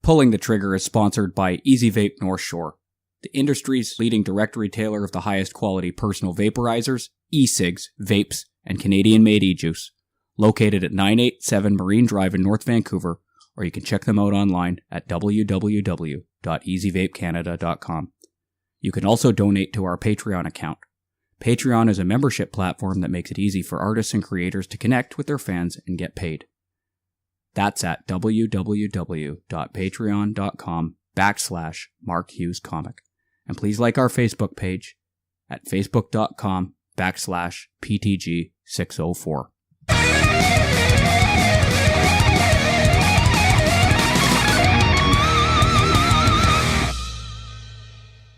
Pulling the Trigger is sponsored by Easy Vape North Shore, the industry's leading direct retailer of the highest quality personal vaporizers, e-cigs, vapes, and Canadian-made e-juice. Located at 987 Marine Drive in North Vancouver, or you can check them out online at www.easyvapecanada.com. You can also donate to our Patreon account. Patreon is a membership platform that makes it easy for artists and creators to connect with their fans and get paid. That's at www.patreon.com/MarkHughesComic. And please like our Facebook page at facebook.com/PTG604.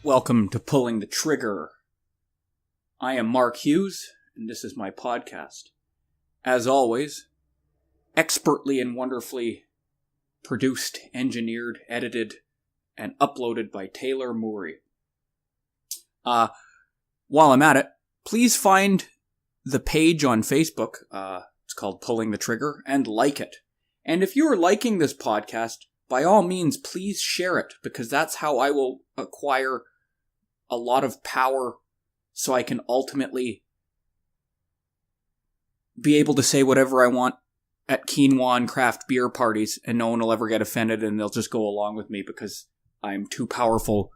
Welcome to Pulling the Trigger. I am Mark Hughes, and this is my podcast. As always, expertly and wonderfully produced, engineered, edited, and uploaded by Taylor Murray. While I'm at it, please find the page on Facebook. It's called Pulling the Trigger, and like it. And if you are liking this podcast, by all means, please share it, because that's how I will acquire a lot of power so I can ultimately be able to say whatever I want at quinoa and craft beer parties, and no one will ever get offended, and they'll just go along with me because I'm too powerful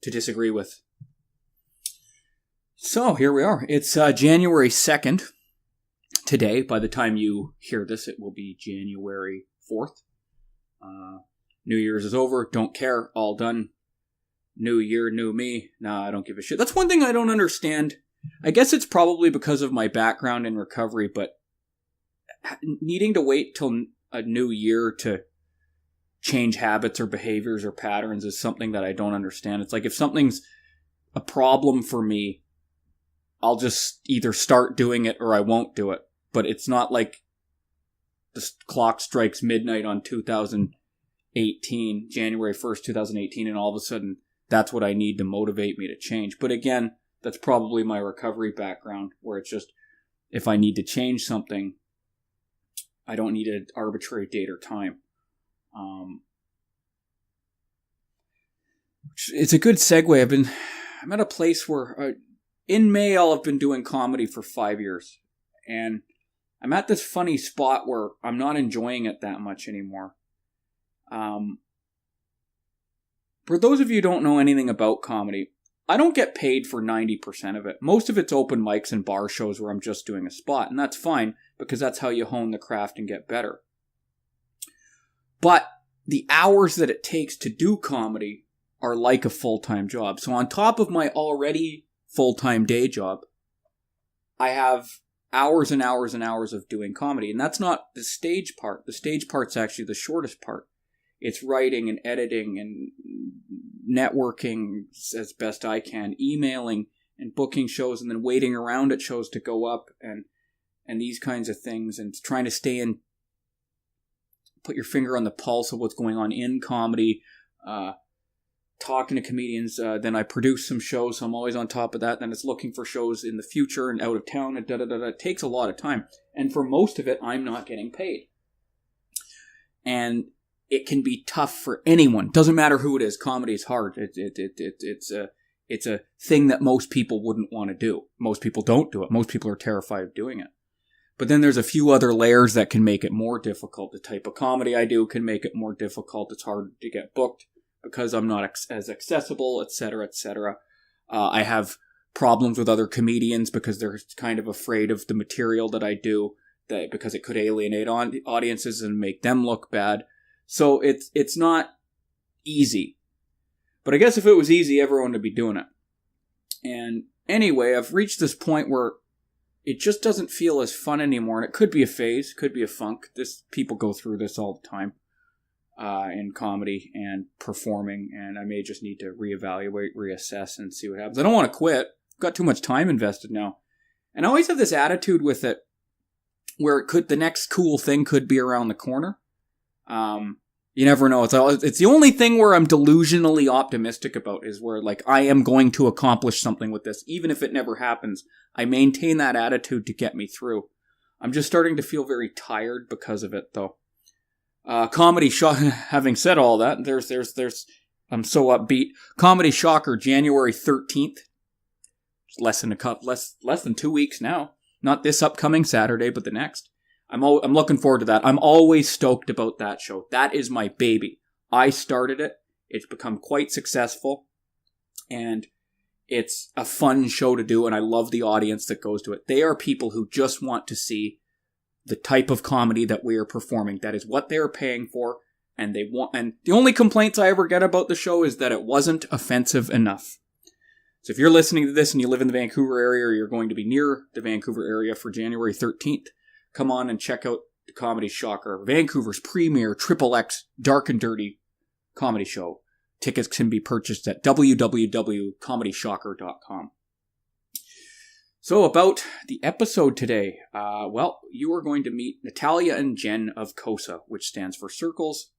to disagree with. So, here we are. It's January 2nd. Today, by the time you hear this, it will be January 4th. New Year's is over. Don't care. All done. New year, new me. Nah, I don't give a shit. That's one thing I don't understand. I guess it's probably because of my background in recovery, but needing to wait till a new year to change habits or behaviors or patterns is something that I don't understand. It's like if something's a problem for me, I'll just either start doing it or I won't do it. But it's not like the clock strikes midnight on 2018, January 1st, 2018, and all of a sudden that's what I need to motivate me to change. But again, that's probably my recovery background, where it's just, if I need to change something, I don't need an arbitrary date or time. It's a good segue. I'm at a place where, in May, I'll have been doing comedy for 5 years. And I'm at this funny spot where I'm not enjoying it that much anymore. For those of you who don't know anything about comedy, I don't get paid for 90% of it. Most of it's open mics and bar shows where I'm just doing a spot, and that's fine, because that's how you hone the craft and get better. But the hours that it takes to do comedy are like a full-time job. So on top of my already full-time day job, I have hours and hours and hours of doing comedy, and that's not the stage part. The stage part's actually the shortest part. It's writing and editing and networking as best I can, emailing and booking shows, and then waiting around at shows to go up, and these kinds of things, and trying to stay in, put your finger on the pulse of what's going on in comedy, talking to comedians. Then I produce some shows, so I'm always on top of that. Then it's looking for shows in the future and out of town, and It takes a lot of time, and for most of it, I'm not getting paid. And it can be tough for anyone. Doesn't matter who it is. Comedy is hard. It's a thing that most people wouldn't want to do. Most people don't do it. Most people are terrified of doing it. But then there's a few other layers that can make it more difficult. The type of comedy I do can make it more difficult. It's hard to get booked because I'm not as accessible, etc., etc. I have problems with other comedians because they're kind of afraid of the material that I do, because it could alienate audiences and make them look bad. So it's not easy. But I guess if it was easy, everyone would be doing it. And anyway, I've reached this point where it just doesn't feel as fun anymore. And it could be a phase, could be a funk. People go through this all the time in comedy and performing. And I may just need to reevaluate, reassess, and see what happens. I don't want to quit. I've got too much time invested now. And I always have this attitude with it where the next cool thing could be around the corner. You never know. It's the only thing where I'm delusionally optimistic about, is where, like, I am going to accomplish something with this. Even if it never happens, I maintain that attitude to get me through. I'm just starting to feel very tired because of it, though. Comedy shock. Having said all that, there's. I'm so upbeat. Comedy shocker, January 13th. Less than 2 weeks now. Not this upcoming Saturday, but the next. I'm looking forward to that. I'm always stoked about that show. That is my baby. I started it. It's become quite successful. And it's a fun show to do, and I love the audience that goes to it. They are people who just want to see the type of comedy that we are performing. That is what they are paying for, and they want. And the only complaints I ever get about the show is that it wasn't offensive enough. So if you're listening to this and you live in the Vancouver area, or you're going to be near the Vancouver area for January 13th, come on and check out the Comedy Shocker, Vancouver's premier XXX dark and dirty comedy show. Tickets can be purchased at www.comedyshocker.com. So about the episode today, you are going to meet Natalia and Jen of CoSA, which stands for Circles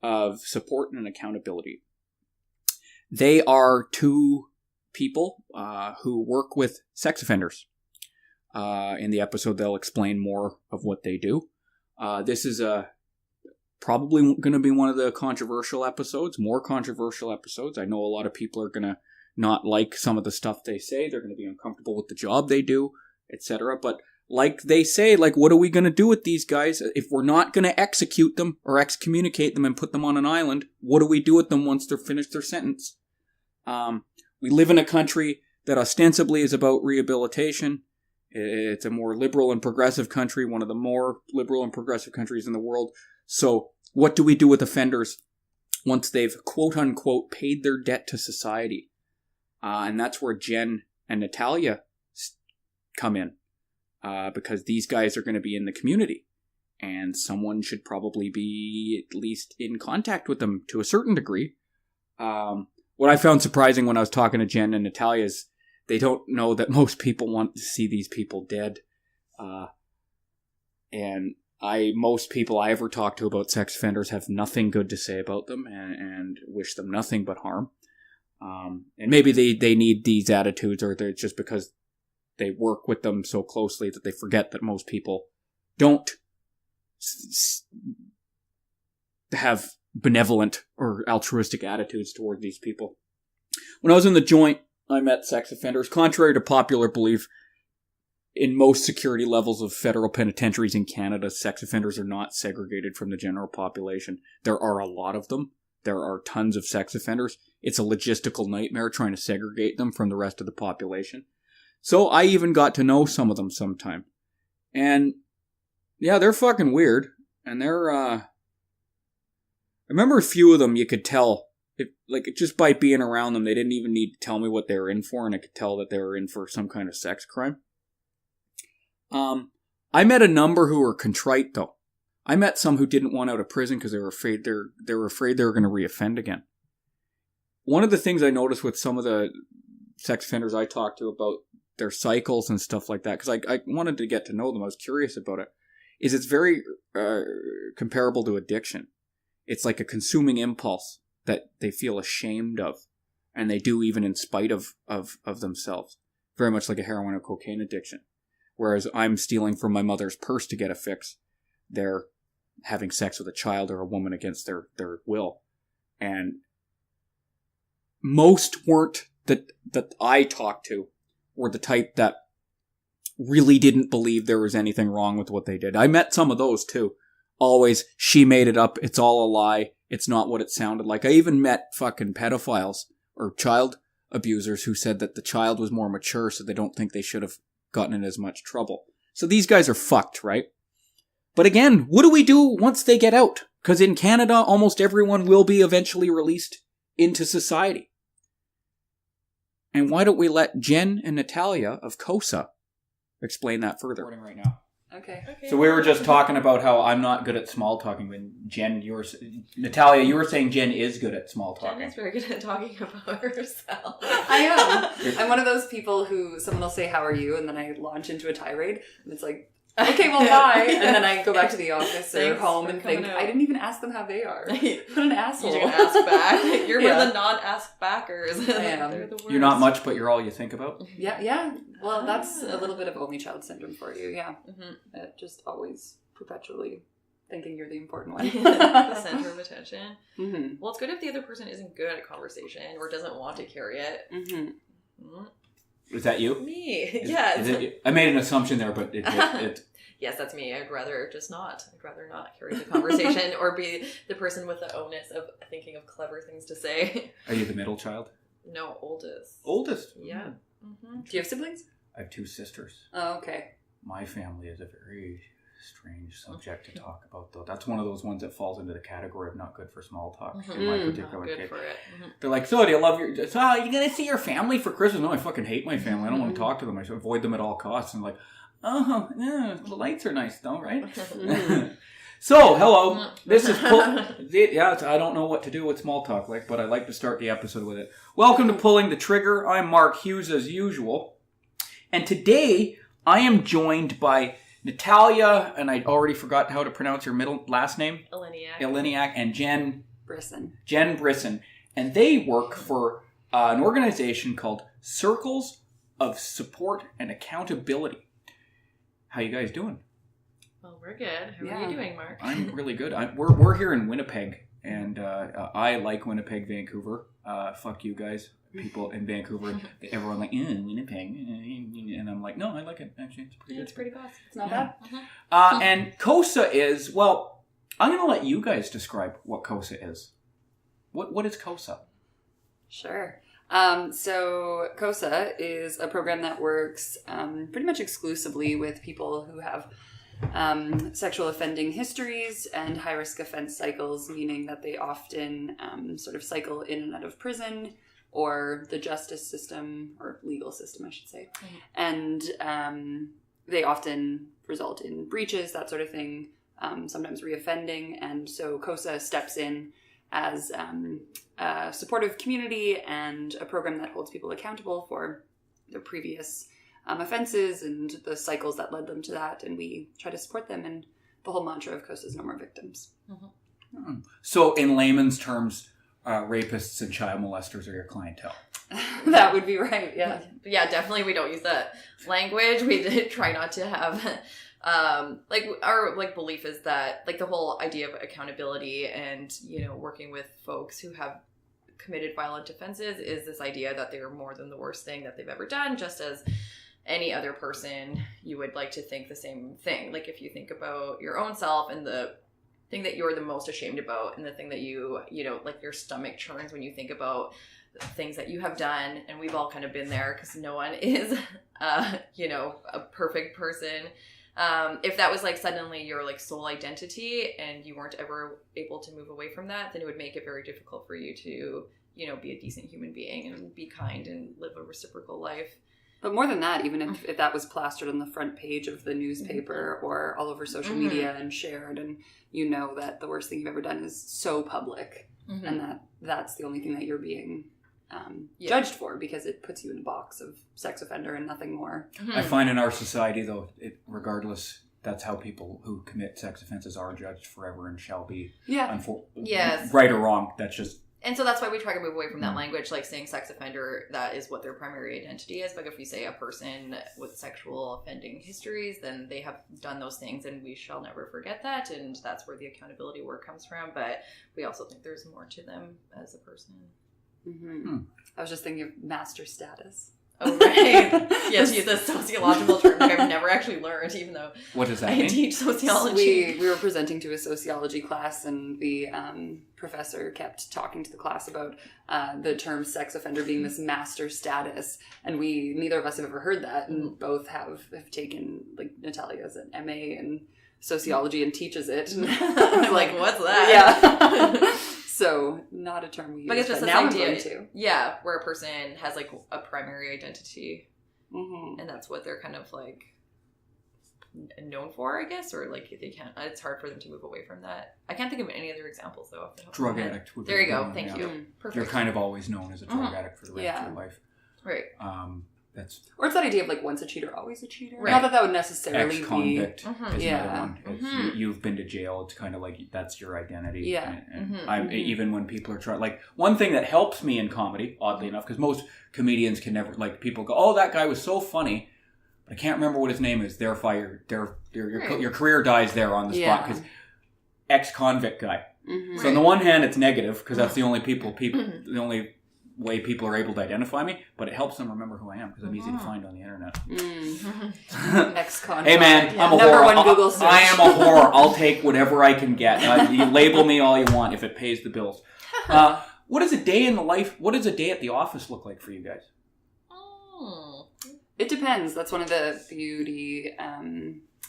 of Support and Accountability. They are two people who work with sex offenders. In the episode, they'll explain more of what they do. This is probably going to be one of the more controversial episodes. I know a lot of people are going to not like some of the stuff they say. They're going to be uncomfortable with the job they do, etc. But like they say, what are we going to do with these guys? If we're not going to execute them or excommunicate them and put them on an island, what do we do with them once they're finished their sentence? We live in a country that ostensibly is about rehabilitation. It's a more liberal and progressive country, one of the more liberal and progressive countries in the world. So what do we do with offenders once they've, quote-unquote, paid their debt to society? And that's where Jen and Natalia come in, because these guys are going to be in the community, and someone should probably be at least in contact with them to a certain degree. What I found surprising when I was talking to Jen and Natalia is they don't know that most people want to see these people dead. And most people I ever talk to about sex offenders have nothing good to say about them and wish them nothing but harm. And maybe they need these attitudes, or they're just because they work with them so closely that they forget that most people don't have benevolent or altruistic attitudes toward these people. When I was in the joint, I met sex offenders. Contrary to popular belief, in most security levels of federal penitentiaries in Canada, sex offenders are not segregated from the general population. There are a lot of them. There are tons of sex offenders. It's a logistical nightmare trying to segregate them from the rest of the population. So I even got to know some of them sometime. And yeah, they're fucking weird. And they're, I remember a few of them you could tell, just by being around them, they didn't even need to tell me what they were in for, and I could tell that they were in for some kind of sex crime. I met a number who were contrite, though. I met some who didn't want out of prison because they were afraid they were going to reoffend again. One of the things I noticed with some of the sex offenders I talked to about their cycles and stuff like that, because I wanted to get to know them, I was curious about it, is it's very comparable to addiction. It's like a consuming impulse that they feel ashamed of, and they do even in spite of themselves. Very much like a heroin or cocaine addiction. Whereas I'm stealing from my mother's purse to get a fix, they're having sex with a child or a woman against their will. And most weren't that I talked to were the type that really didn't believe there was anything wrong with what they did. I met some of those too. Always, she made it up, it's all a lie, it's not what it sounded like. I even met fucking pedophiles or child abusers who said that the child was more mature, so they don't think they should have gotten in as much trouble. So these guys are fucked, right? But again, what do we do once they get out? Because in Canada, almost everyone will be eventually released into society. And why don't we let Jen and Natalia of CoSA explain that further right now? Okay. So we were just talking about how I'm not good at small talking. When Jen, Natalia, you were saying Jen is good at small talking. Jen is very good at talking about herself. I am. I'm one of those people who someone will say, "How are you?" and then I launch into a tirade, and it's like, "Okay, well, bye," and then I go back to the office or home and think, "I didn't even ask them how they are." What an asshole! You're gonna ask back. You're one of the non-ask backers. I am. They're the worst. You're not much, but you're all you think about. Yeah. Well, that's a little bit of only child syndrome for you. Yeah. Mm-hmm. It just always perpetually thinking you're the important one. The center of attention. Mm-hmm. Well, it's good if the other person isn't good at conversation or doesn't want to carry it. Mm-hmm. Is that you? Me. Yes. I made an assumption there, but it Yes, that's me. I'd rather just not. I'd rather not carry the conversation or be the person with the onus of thinking of clever things to say. Are you the middle child? No, oldest. Oldest? Yeah. Mm-hmm. Do you have siblings? I have 2 sisters. Oh, okay. My family is a very strange subject to talk about, though. That's one of those ones that falls into the category of not good for small talk in my particular Not good case. for it. Mm-hmm. They're like, so do you love your... So, are you going to see your family for Christmas? No, I fucking hate my family. I don't want to talk to them. I should avoid them at all costs. And like, oh, yeah, the lights are nice though, right? So, hello. This is... I don't know what to do with small talk, but I like to start the episode with it. Welcome to Pulling the Trigger. I'm Mark Hughes as usual. And today, I am joined by Natalia, and I already forgot how to pronounce your last name. Eleniak, and Jen Brisson. And they work for an organization called Circles of Support and Accountability. How you guys doing? Well, we're good. How are you doing, Mark? I'm really good. We're here in Winnipeg, and I like Winnipeg, Vancouver. Fuck you guys. People in Vancouver, everyone like, Winnipeg. And I'm like, no, I like it. Actually, it's pretty good. It's pretty awesome. It's not bad. Mm-hmm. And CoSA is, well, I'm going to let you guys describe what CoSA is. What is CoSA? Sure. So CoSA is a program that works pretty much exclusively with people who have sexual offending histories and high-risk offense cycles, meaning that they often sort of cycle in and out of prison or the justice system, or legal system, I should say. Mm-hmm. And they often result in breaches, that sort of thing, sometimes reoffending. And so CoSA steps in as a supportive community and a program that holds people accountable for their previous offenses and the cycles that led them to that. And we try to support them. And the whole mantra of CoSA is no more victims. Mm-hmm. So in layman's terms, rapists and child molesters are your clientele. That would be right, yeah. Yeah, definitely we don't use that language. We try not to have... our belief is that the whole idea of accountability and working with folks who have committed violent offenses is this idea that they're more than the worst thing that they've ever done, just as any other person you would like to think the same thing. Like if you think about your own self and the thing that you're the most ashamed about and the thing that you your stomach churns when you think about things that you have done, and we've all kind of been there because no one is a perfect person. If that was suddenly your sole identity and you weren't ever able to move away from that, then it would make it very difficult for you to, be a decent human being and be kind and live a reciprocal life. But more than that, even if that was plastered on the front page of the newspaper or all over social media and shared, and that the worst thing you've ever done is so public, and that's the only thing that you're being judged for, because it puts you in a box of sex offender and nothing more. I find in our society, though, regardless, that's how people who commit sex offenses are judged forever and shall be. Yeah. Yes. Right or wrong, that's just... And so that's why we try to move away from that language, saying sex offender, that is what their primary identity is. But if we say a person with sexual offending histories, then they have done those things and we shall never forget that. And that's where the accountability work comes from. But we also think there's more to them as a person. Mm-hmm. I was just thinking of master status. Oh, right. Yes, use a sociological term that I've never actually learned, even though what does that I mean? teach sociology. We were presenting to a sociology class, and the professor kept talking to the class about the term sex offender being this master status, and neither of us have ever heard that, and both have taken, Natalia's an MA in sociology and teaches it. I'm like, what's that? Yeah. So, not a term we use, but it's just now this idea, I'm going to. Yeah, where a person has a primary identity, and that's what they're kind of known for, I guess, or they can't. It's hard for them to move away from that. I can't think of any other examples though. Drug addict. There you go. Thank you. Perfect. You're kind of always known as a drug addict for the rest of your life. Right. Or it's that idea of once a cheater, always a cheater. Right. Not that would necessarily ex-convict be... is another one. It's, you've been to jail. It's kind of that's your identity. Yeah. And even when people are trying... one thing that helps me in comedy, oddly enough, because most comedians can never... people go, oh, that guy was so funny, but I can't remember what his name is. Therefore, your career dies there on the spot. Because ex-convict guy. Mm-hmm. So on the one hand, it's negative because that's the only the only way people are able to identify me, but it helps them remember who I am because I'm easy to find on the internet. Ex-convict. Hey man, I'm a Number whore. one Google search. I am a whore. I'll take whatever I can get. You label me all you want if it pays the bills. What is a day in the life? What does a day at the office look like for you guys? It depends. That's one of the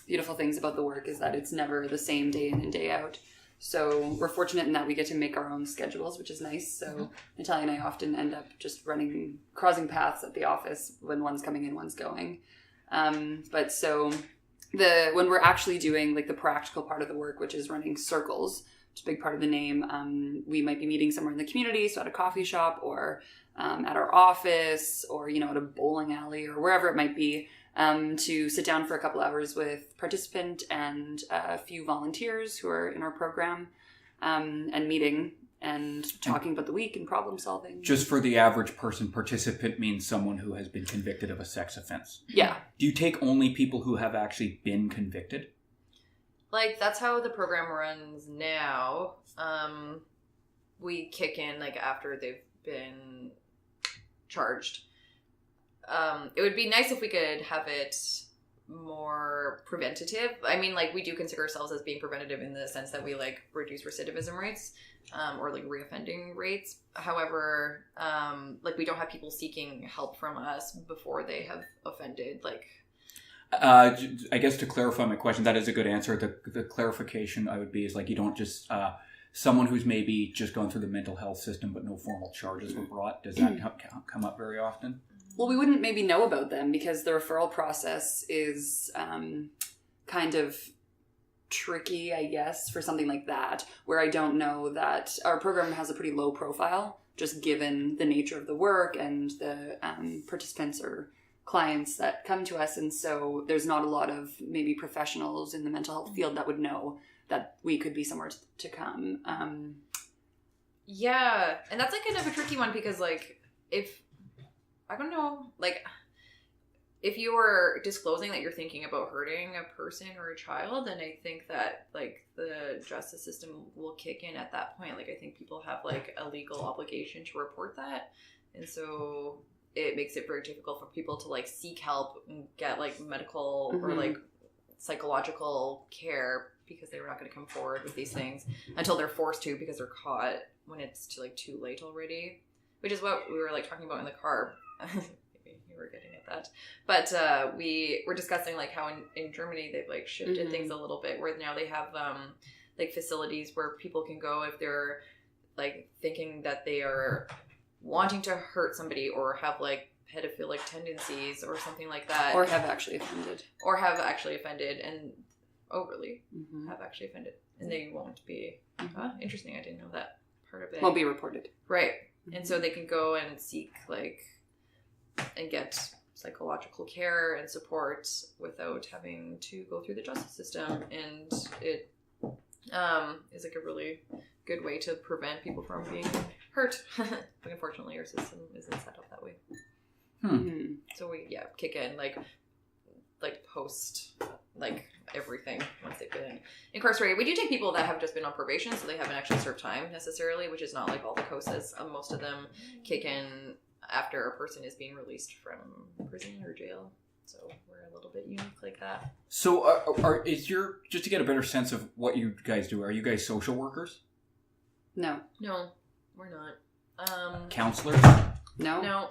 beautiful things about the work is that it's never the same day in and day out. So we're fortunate in that we get to make our own schedules, which is nice. So Natalia and I often end up just crossing paths at the office when one's coming in, one's going. But so when we're actually doing like the practical part of the work, which is running circles, which is a big part of the name, we might be meeting somewhere in the community, so at a coffee shop or at our office or, at a bowling alley or wherever it might be. To sit down for a couple hours with participant and a few volunteers who are in our program, and meeting and talking about the week and problem solving. Just for the average person, participant means someone who has been convicted of a sex offense. Yeah. Do you take only people who have actually been convicted? Like, that's how the program runs now. We kick in, like, after they've been charged. It would be nice if we could have it more preventative. I mean, like, we do consider ourselves as being preventative in the sense that we, like, reduce recidivism rates, or, like, reoffending rates. However, like, we don't have people seeking help from us before they have offended, like... I guess to clarify my question, that is a good answer. The clarification I would be is, like, you don't just... someone who's maybe just gone through the mental health system but no formal charges were brought, does that come up very often? Well, we wouldn't maybe know about them because the referral process is kind of tricky, I guess, for something like that, where I don't know that our program has a pretty low profile, just given the nature of the work and the participants or clients that come to us. And so there's not a lot of maybe professionals in the mental health field that would know that we could be somewhere to come. Yeah, and that's like kind of a tricky one because, like, I don't know, like, if you are disclosing that you're thinking about hurting a person or a child, then I think that, like, the justice system will kick in at that point. Like, I think people have, like, a legal obligation to report that. And so it makes it very difficult for people to, like, seek help and get, like, medical or, like, psychological care because they're not going to come forward with these things until they're forced to because they're caught when it's too late already. Which is what we were, like, talking about in the car. Maybe you were getting at that. But we were discussing, like, how in Germany they've, like, shifted things a little bit, where now they have, like, facilities where people can go if they're, like, thinking that they are wanting to hurt somebody or have, like, pedophilic tendencies or something like that. Or have actually offended. And, oh, really? Have actually offended. And they won't be. Interesting. I didn't know that part of it. Won't be reported. Right. And so they can go and seek, like, and get psychological care and support without having to go through the justice system. And it is, like, a really good way to prevent people from being hurt. But unfortunately, our system isn't set up that way. So we, kick in, like post, like, everything once they've been incarcerated. We do take people that have just been on probation, so they haven't actually served time necessarily, which is not like all the CoSAs. Most of them kick in after a person is being released from prison or jail. So we're a little bit unique like that. So just to get a better sense of what you guys do, are you guys social workers? No, we're not. Counselors? No.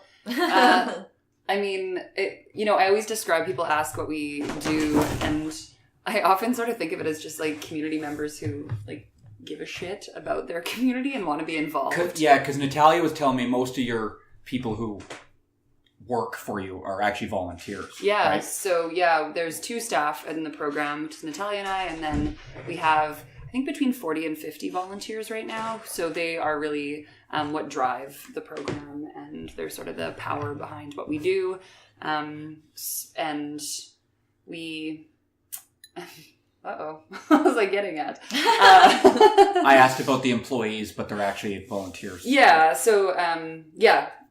I mean, I always describe, people ask what we do, and I often sort of think of it as just, like, community members who, like, give a shit about their community and want to be involved. Because Natalia was telling me most of your people who work for you are actually volunteers. Yeah, right? So, there's 2 staff in the program, which is Natalia and I, and then we have, I think, between 40 and 50 volunteers right now. So they are really what drive the program, and they're sort of the power behind what we do. And we... what was I getting at? I asked about the employees, but they're actually volunteers. Yeah, so,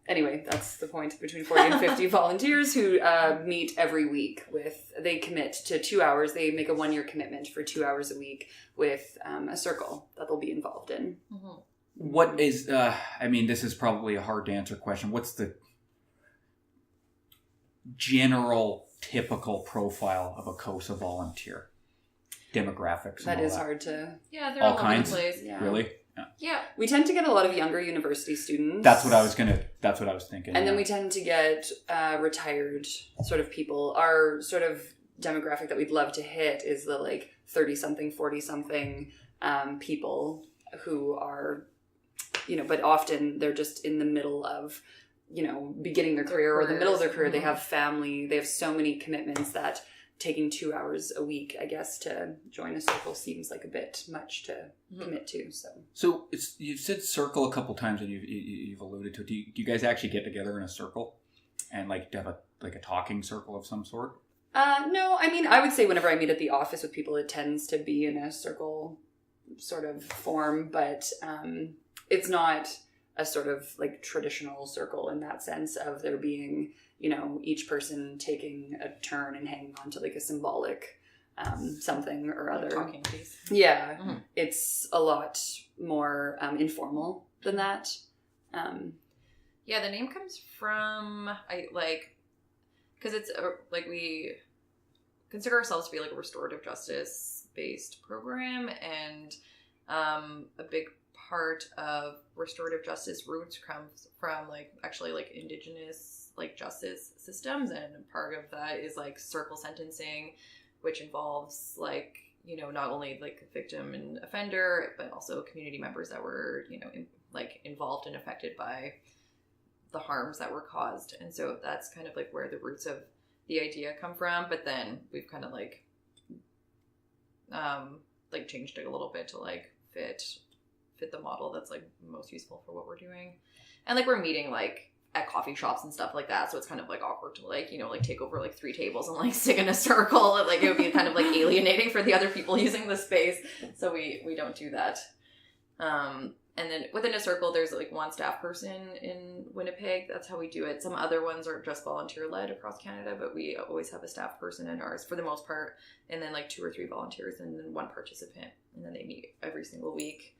anyway, that's the point. Between 40 and 50 volunteers who meet every week they commit to 2 hours. They make a 1-year commitment for 2 hours a week with a circle that they'll be involved in. Mm-hmm. What is, this is probably a hard to answer question. What's the general typical profile of a CoSA volunteer? Demographics. That is hard to... Yeah, they're all all kinds. over the place. Yeah. Really? Yeah. We tend to get a lot of younger university students. That's what I was thinking. And then we tend to get retired sort of people. Our sort of demographic that we'd love to hit is the 30-something, 40-something people who are, but often they're just in the middle of, beginning their career or the middle of their career. Mm-hmm. They have family. They have so many commitments that taking 2 hours a week, I guess, to join a circle seems like a bit much to commit to. So you've said circle a couple times, and you've alluded to it. Do you guys actually get together in a circle and have a talking circle of some sort? No, I would say whenever I meet at the office with people, it tends to be in a circle sort of form, but it's not a sort of traditional circle in that sense of there being, each person taking a turn and hanging on to a symbolic something or other. Talking piece. Yeah. Mm-hmm. It's a lot more informal than that. Yeah, the name comes from, because it's we consider ourselves to be a restorative justice based program, and a big part of restorative justice roots comes from indigenous justice systems, and part of that is circle sentencing, which involves not only victim and offender, but also community members that were involved and affected by the harms that were caused. And so that's kind of where the roots of the idea come from, but then we've kind of changed it a little bit to fit the model that's most useful for what we're doing. And we're meeting at coffee shops and stuff like that, so it's kind of awkward to take over 3 tables and sit in a circle. It would be kind of alienating for the other people using the space, so we don't do that. And then within a circle, there's one staff person in Winnipeg. That's how we do it. Some other ones are just volunteer-led across Canada, but we always have a staff person in ours for the most part, and then 2 or 3 volunteers and then 1 participant, and then they meet every single week.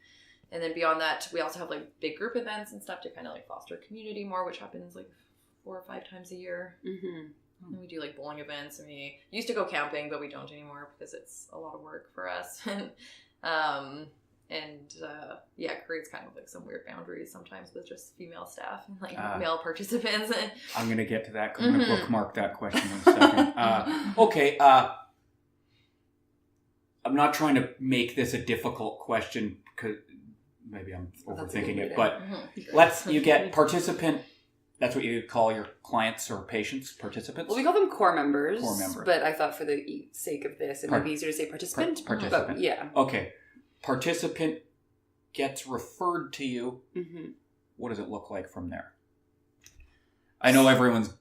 And then beyond that, we also have big group events and stuff to kind of foster community more, which happens 4 or 5 times a year. Mm-hmm. And we do bowling events, and we used to go camping, but we don't anymore because it's a lot of work for us. It creates kind of some weird boundaries sometimes with just female staff and male participants. I'm going to get to that. I'm going to bookmark that question in a second. Okay. I'm not trying to make this a difficult question because maybe I'm overthinking it, but you get participant. That's what you call your clients or patients, participants? Well, we call them core members. But I thought for the sake of this, it might be easier to say participant. Participant. But, yeah. Okay. Participant gets referred to you. Mm-hmm. What does it look like from there? I know everyone's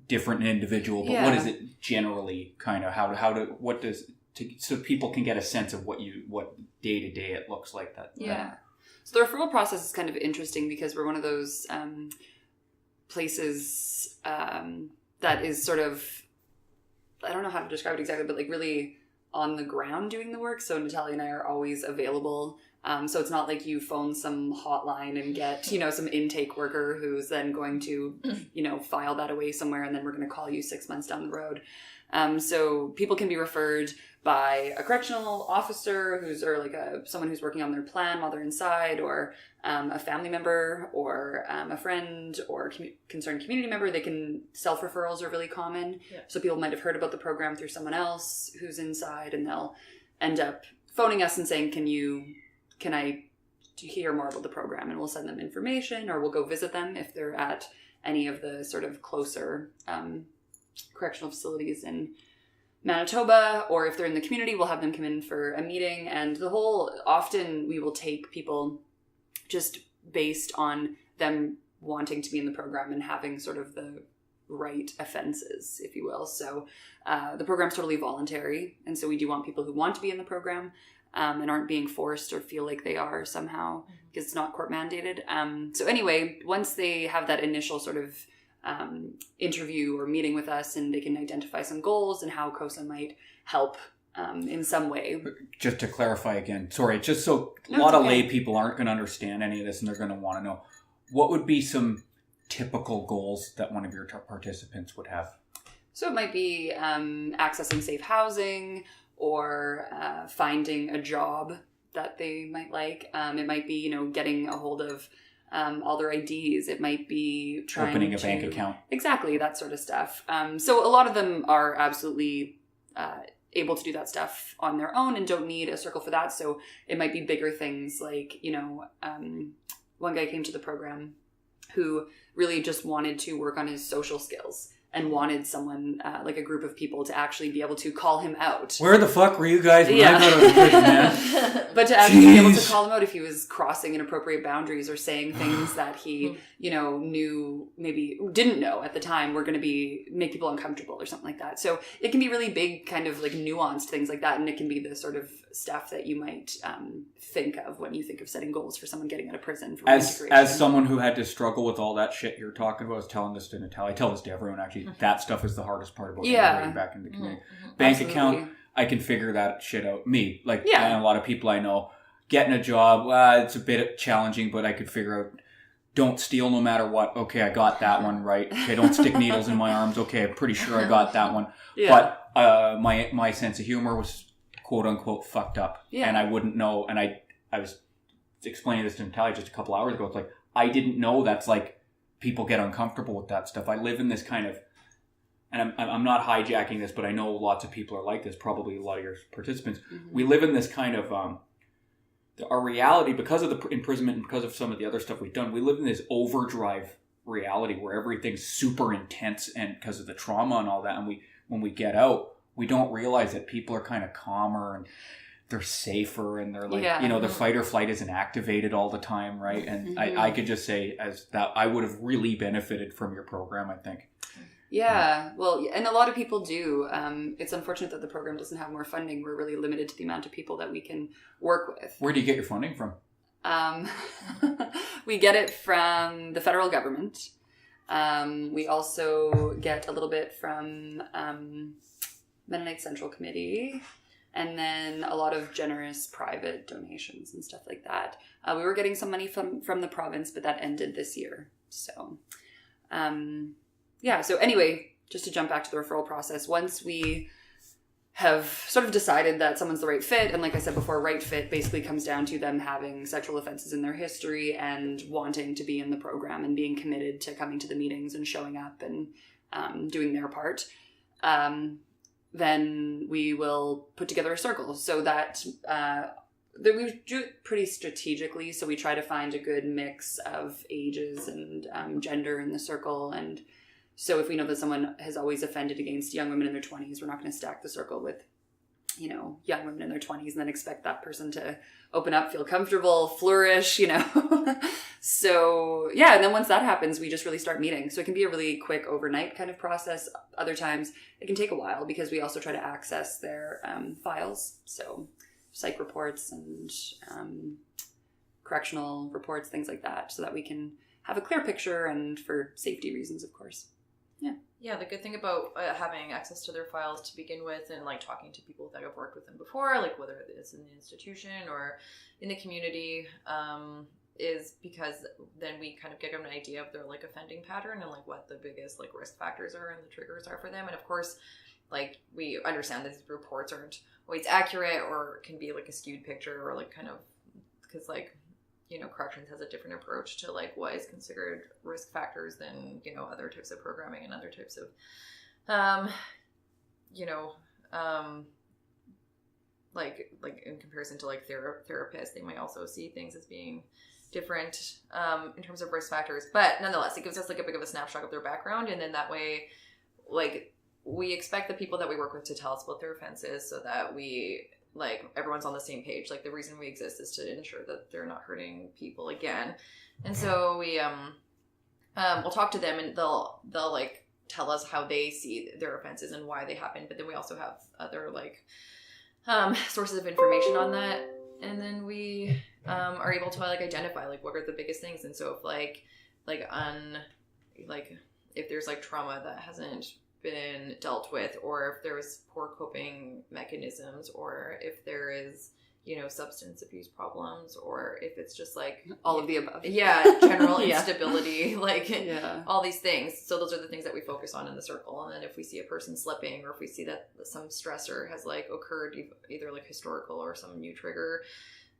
different and individual, but what is it generally kind of so people can get a sense of what day to day it looks like that. Yeah. So the referral process is kind of interesting because we're one of those places that is sort of, I don't know how to describe it exactly, but really on the ground doing the work. So Natalia and I are always available. So it's not like you phone some hotline and get, some intake worker who's then going to, file that away somewhere and then we're going to call you 6 months down the road. So people can be referred by a correctional officer someone who's working on their plan while they're inside, or a family member, or a friend, or concerned community member. Self-referrals are really common. Yeah. So people might have heard about the program through someone else who's inside, and they'll end up phoning us and saying, can I hear more about the program? And we'll send them information, or we'll go visit them if they're at any of the sort of closer correctional facilities in Manitoba, or if they're in the community, we'll have them come in for a meeting. And often we will take people just based on them wanting to be in the program and having sort of the right offenses, if you will. So the program's totally voluntary, and so we do want people who want to be in the program. and aren't being forced or feel like they are somehow because it's not court mandated. So anyway, once they have that initial sort of interview or meeting with us, and they can identify some goals and how CoSA might help in some way. Just to clarify again, sorry, just so a lot of lay people aren't going to understand any of this and they're going to want to know, what would be some typical goals that one of your participants would have? So it might be accessing safe housing, or finding a job that they might like. It might be, getting a hold of all their IDs. It might be opening a bank account. Exactly, that sort of stuff. So a lot of them are absolutely able to do that stuff on their own and don't need a circle for that. So it might be bigger things like, one guy came to the program who really just wanted to work on his social skills and wanted someone, like a group of people, to actually be able to call him out. Where the fuck were you guys when I got out of prison, man? But to actually be able to call him out if he was crossing inappropriate boundaries or saying things that he, knew, maybe didn't know at the time, were going to make people uncomfortable or something like that. So it can be really big, kind of like nuanced things like that. And it can be the sort of stuff that you might think of when you think of setting goals for someone getting out of prison. For as someone who had to struggle with all that shit you're talking about, I was telling this to Natalia. I tell this to everyone, actually. That stuff is the hardest part about integrating back into the community. Bank account, I can figure that shit out. Me, and a lot of people I know, getting a job, it's a bit challenging, but I could figure out. Don't steal no matter what. Okay, I got that one right. Okay, don't stick needles in my arms. Okay, I'm pretty sure I got that one. Yeah. But my sense of humor was quote unquote fucked up, and I wouldn't know. And I was explaining this to Natalia just a couple hours ago. It's like I didn't know that's like people get uncomfortable with that stuff. I live in this kind of. And I'm not hijacking this, but I know lots of people are like this, probably a lot of your participants. Mm-hmm. We live in this kind of, our reality, because of the imprisonment and because of some of the other stuff we've done, we live in this overdrive reality where everything's super intense, and because of the trauma and all that. And when we get out, we don't realize that people are kind of calmer and they're safer, and they're like, the fight or flight isn't activated all the time, right? And I could just say as that I would have really benefited from your program, I think. Yeah, well, and a lot of people do. It's unfortunate that the program doesn't have more funding. We're really limited to the amount of people that we can work with. Where do you get your funding from? We get it from the federal government. We also get a little bit from Mennonite Central Committee, and then a lot of generous private donations and stuff like that. We were getting some money from the province, but that ended this year. So... so anyway, just to jump back to the referral process, once we have sort of decided that someone's the right fit, and like I said before, right fit basically comes down to them having sexual offenses in their history and wanting to be in the program and being committed to coming to the meetings and showing up and doing their part, then we will put together a circle so that we do it pretty strategically. So we try to find a good mix of ages and gender in the circle. And so if we know that someone has always offended against young women in their 20s, we're not going to stack the circle with, young women in their 20s and then expect that person to open up, feel comfortable, flourish, So, and then once that happens, we just really start meeting. So it can be a really quick overnight kind of process. Other times it can take a while because we also try to access their files. So psych reports and correctional reports, things like that, so that we can have a clear picture and for safety reasons, of course. Yeah, the good thing about having access to their files to begin with, and like talking to people that have worked with them before, like whether it's in the institution or in the community, is because then we kind of get an idea of their like offending pattern and like what the biggest like risk factors are and the triggers are for them. And of course, like we understand that these reports aren't always accurate or can be like a skewed picture or like kind of because like corrections has a different approach to like what is considered risk factors than other types of programming and other types of like in comparison to like therapists, they might also see things as being different in terms of risk factors, but nonetheless it gives us like a bit of a snapshot of their background, and then that way like we expect the people that we work with to tell us about their offenses so that we like everyone's on the same page. Like the reason we exist is to ensure that they're not hurting people again. And so we we'll talk to them and they'll like tell us how they see their offenses and why they happen. But then we also have other like sources of information on that, and then we are able to like identify like what are the biggest things. And so if there's like trauma that hasn't been dealt with, or if there was poor coping mechanisms, or if there is, you know, substance abuse problems, or if it's just like all of the above. Yeah, general Yeah. instability, like Yeah. all these things. So those are the things that we focus on in the circle. And then if we see a person slipping, or if we see that some stressor has like occurred, either like historical or some new trigger,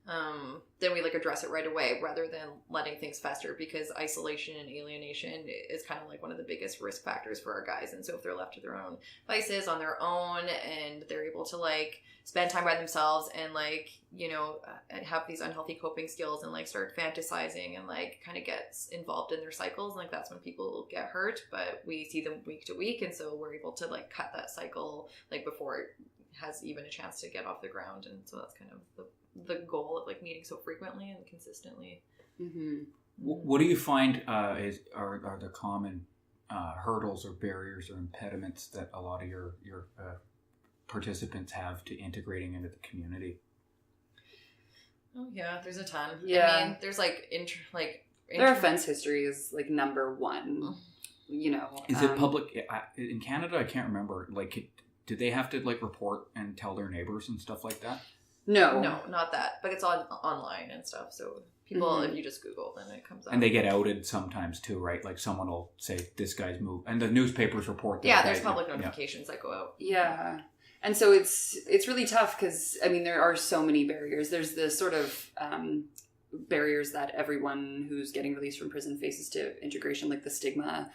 then we like address it right away rather than letting things fester, because isolation and alienation is kind of like one of the biggest risk factors for our guys. And so if they're left to their own vices on their own, and they're able to like spend time by themselves and like, you know, have these unhealthy coping skills and like start fantasizing and like kind of get involved in their cycles, like that's when people get hurt. But we see them week to week, and so we're able to like cut that cycle like before it has even a chance to get off the ground. And so that's kind of the goal of like meeting so frequently and consistently. Mm-hmm. What do you find are the common hurdles or barriers or impediments that a lot of your participants have to integrating into the community? Oh yeah, there's a ton. Yeah. I mean, there's their offense history is like number one. You know, is it public in Canada? I can't remember. Like, do they have to like report and tell their neighbors and stuff like that? No, not that. But it's online and stuff. So people, if you just Google, then it comes up. And they get outed sometimes too, right? Like someone will say, "This guy's moved," and the newspapers report that. Yeah, there's public notifications that go out. Yeah. And so it's really tough because, I mean, there are so many barriers. There's the sort of barriers that everyone who's getting released from prison faces to integration, like the stigma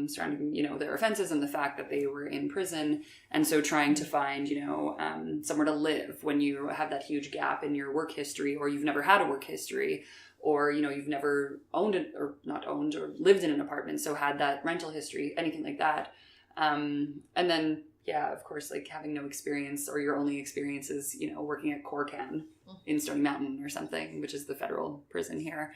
surrounding, you know, their offenses and the fact that they were in prison. And so trying to find, you know, somewhere to live when you have that huge gap in your work history, or you've never had a work history, or, you know, you've never owned it, or not owned, or lived in an apartment, so had that rental history, anything like that. And then, yeah, of course, like having no experience, or your only experience is, you know, working at Corcan in Stony Mountain or something, which is the federal prison here.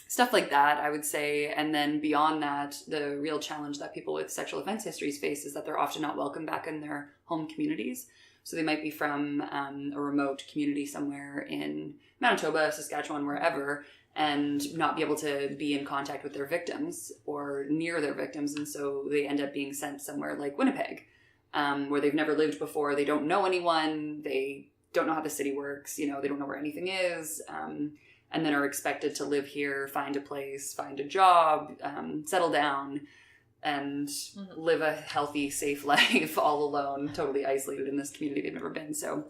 Stuff like that, I would say. And then beyond that, the real challenge that people with sexual offense histories face is that they're often not welcome back in their home communities. So they might be from a remote community somewhere in Manitoba, Saskatchewan, wherever, and not be able to be in contact with their victims or near their victims. And so they end up being sent somewhere like Winnipeg, where they've never lived before. They don't know anyone. They don't know how the city works. You know, they don't know where anything is. And then are expected to live here, find a place, find a job, settle down, and live a healthy, safe life all alone, totally isolated in this community they've never been. So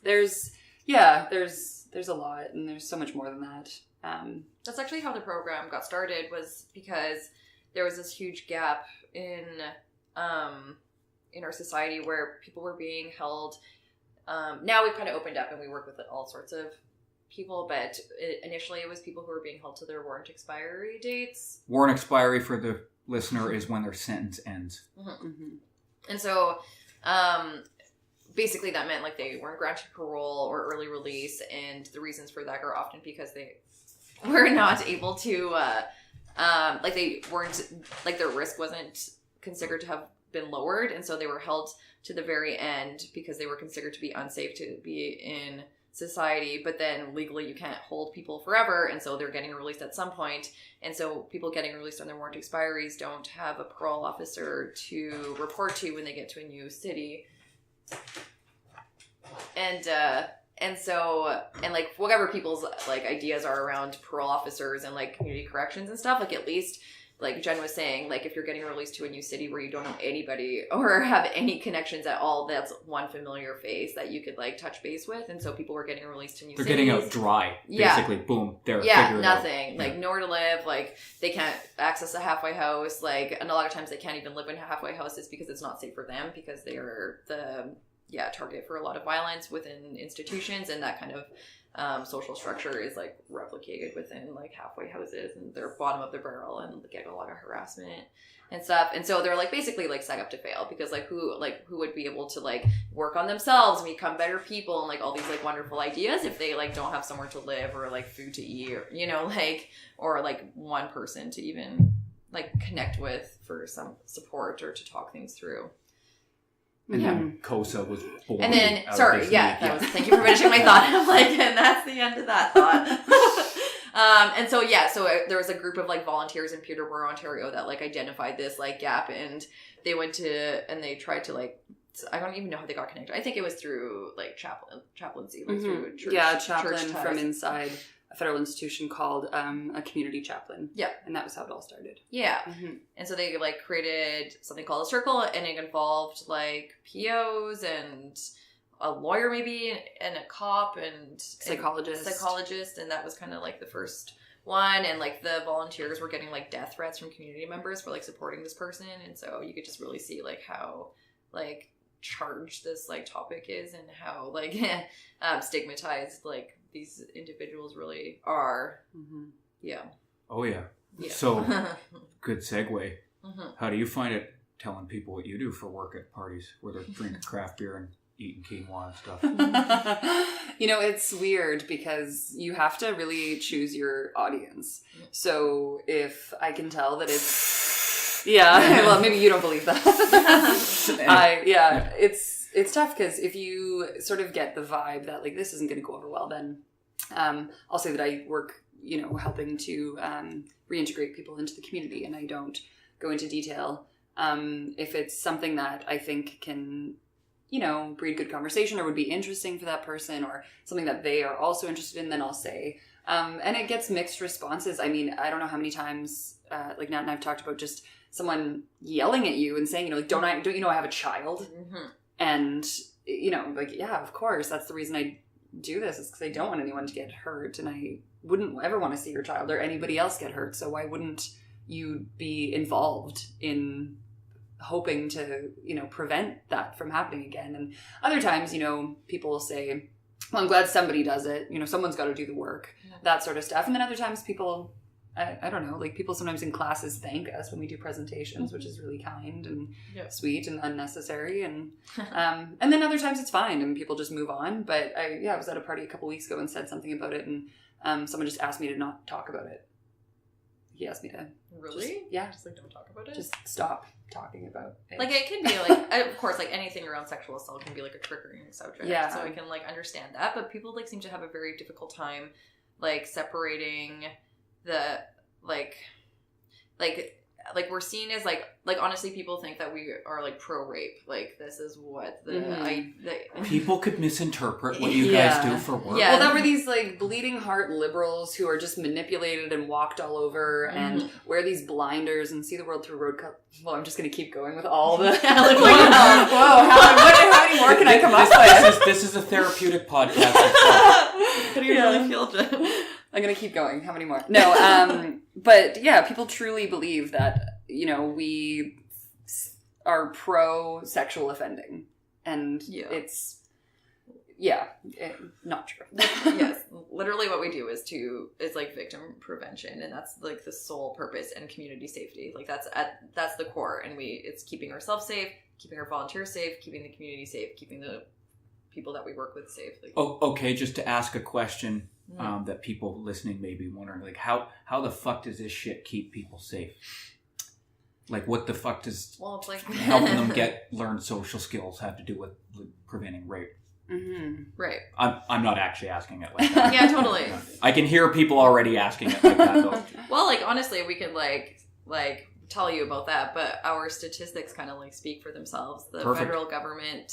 there's a lot, and there's so much more than that. That's actually how the program got started, was because there was this huge gap in our society where people were being held. Now we've kind of opened up and we work with all sorts of people, but initially it was people who were being held to their warrant expiry dates. Warrant expiry, for the listener, is when their sentence ends. And so basically that meant like they weren't granted parole or early release, and the reasons for that are often because they were not able to like they weren't, like their risk wasn't considered to have been lowered, and so they were held to the very end because they were considered to be unsafe to be in society. But then legally you can't hold people forever, and so they're getting released at some point. And so people getting released on their warrant expiries don't have a parole officer to report to when they get to a new city. And so, and like whatever people's like ideas are around parole officers and like community corrections and stuff, like at least like Jen was saying, like if you're getting released to a new city where you don't know anybody or have any connections at all, that's one familiar face that you could like touch base with. And so people were getting released to new cities. They're getting out dry. Basically, boom, they're figured nothing. out. Like nowhere to live, like they can't access a halfway house, like, and a lot of times they can't even live in halfway houses because it's not safe for them, because they are the target for a lot of violence within institutions, and that kind of social structure is like replicated within like halfway houses, and they're bottom of the barrel and get a lot of harassment and stuff. And so they're like basically like set up to fail, because like who would be able to like work on themselves and become better people and like all these like wonderful ideas if they like don't have somewhere to live or like food to eat, or you know, like, or like one person to even like connect with for some support or to talk things through. And then CoSA was born. And then, thank you for finishing my thought. I'm like, and that's the end of that thought. And so there was a group of like volunteers in Peterborough, Ontario that like identified this like gap, and they went to, and they tried to like, I don't even know how they got connected. I think it was through like chaplaincy, like through church. Yeah, chaplain church from inside a federal institution called a community chaplain. Yeah. And that was how it all started. Yeah. And so they like created something called a circle, and it involved like POs and a lawyer maybe, and a cop and psychologist, and that was kind of like the first one. And like the volunteers were getting like death threats from community members for like supporting this person, and so you could just really see like how like charged this like topic is, and how like stigmatized like these individuals really are. Yeah. Oh yeah. So good segue. How do you find it telling people what you do for work at parties where they're drinking craft beer and eating quinoa and stuff? It's weird because you have to really choose your audience. So if I can tell that it's well, maybe you don't believe that. It's tough because if you sort of get the vibe that like this isn't going to go over well, then I'll say that I work, helping to reintegrate people into the community, and I don't go into detail. If it's something that I think can, breed good conversation or would be interesting for that person, or something that they are also interested in, then I'll say. And it gets mixed responses. I mean, I don't know how many times, like Nat and I've talked about just someone yelling at you and saying, don't you know I have a child? And, like, yeah, of course, that's the reason I do this, is because I don't want anyone to get hurt, and I wouldn't ever want to see your child or anybody else get hurt. So why wouldn't you be involved in hoping to, prevent that from happening again? And other times, people will say, well, I'm glad somebody does it. Someone's got to do the work, that sort of stuff. And then other times people, I don't know, like people sometimes in classes thank us when we do presentations, which is really kind and sweet and unnecessary. And and then other times it's fine and people just move on. But I was at a party a couple weeks ago and said something about it, and someone just asked me to not talk about it. He asked me to just like don't talk about it, just stop talking about it. Like it can be like, of course, like anything around sexual assault can be like a triggering subject, so I can like understand that, but people like seem to have a very difficult time like separating the like we're seen as like honestly people think that we are like pro rape, like this is what people could misinterpret what you guys do for work. Well, that were these like bleeding heart liberals who are just manipulated and walked all over and wear these blinders and see the world through road color. Well, I'm just gonna keep going with all the how many more can I come up with? This is a therapeutic podcast. How do you really feel, Jen? I'm going to keep going. How many more? No, but yeah, people truly believe that, we are pro-sexual offending. And it's, not true. Yes. Literally what we do is like victim prevention. And that's like the sole purpose, and community safety. Like that's the core. And it's keeping ourselves safe, keeping our volunteers safe, keeping the community safe, keeping the people that we work with safe. Like, okay. Just to ask a question. That people listening may be wondering, like, how the fuck does this shit keep people safe? Like, what the fuck does it's like helping them learn social skills have to do with preventing rape? Right. I'm not actually asking it like that. Yeah, totally. I can hear people already asking it like that, though. Well, like, honestly, we could like tell you about that, but our statistics kind of like speak for themselves. The federal government,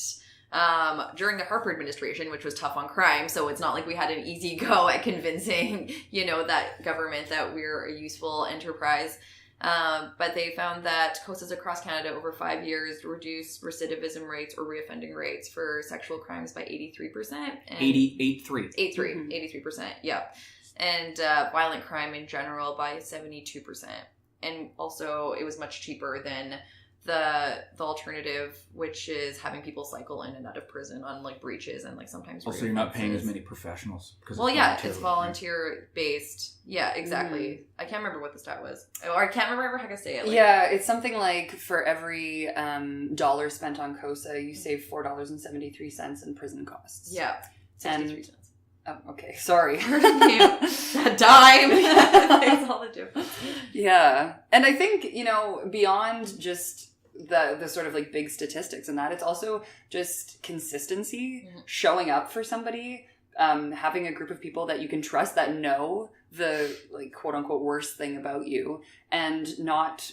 during the Harper administration, which was tough on crime, so it's not like we had an easy go at convincing, that government that we're a useful enterprise. But they found that CoSAs across Canada over 5 years reduced recidivism rates or reoffending rates for sexual crimes by 83%. 83%, yeah. And violent crime in general by 72%. And also, it was much cheaper than the alternative, which is having people cycle in and out of prison on like breaches and like sometimes. Also, you're not paying as many professionals. It's volunteer based. Yeah, exactly. I can't remember what the stat was, or I can't remember how to say it. It's something like for every $1 spent on CoSA, you save $4.73 in prison costs. Yeah, 63 cents. Oh, okay. Sorry. A dime. That's all the difference. Yeah. And I think, beyond just the sort of like big statistics and that. It's also just consistency, showing up for somebody, having a group of people that you can trust that know the like quote unquote worst thing about you, and not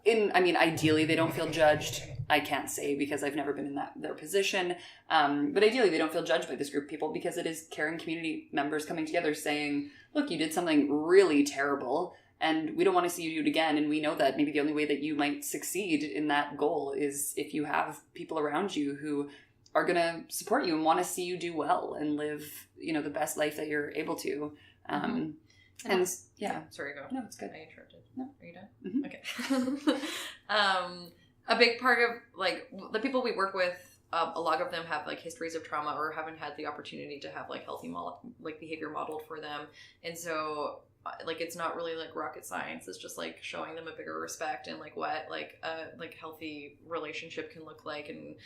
ideally they don't feel judged. I can't say because I've never been in their position, but ideally they don't feel judged by this group of people, because it is caring community members coming together saying, look, you did something really terrible and we don't want to see you do it again, and we know that maybe the only way that you might succeed in that goal is if you have people around you who are going to support you and want to see you do well and live, the best life that you're able to. And yeah. Sorry, go. No, it's good. I interrupted. No. Are you done? Mm-hmm. Okay. A big part of like the people we work with, a lot of them have like histories of trauma or haven't had the opportunity to have like healthy behavior modeled for them, and so like it's not really like rocket science. It's just like showing them a bigger respect and like what like a healthy relationship can look like, and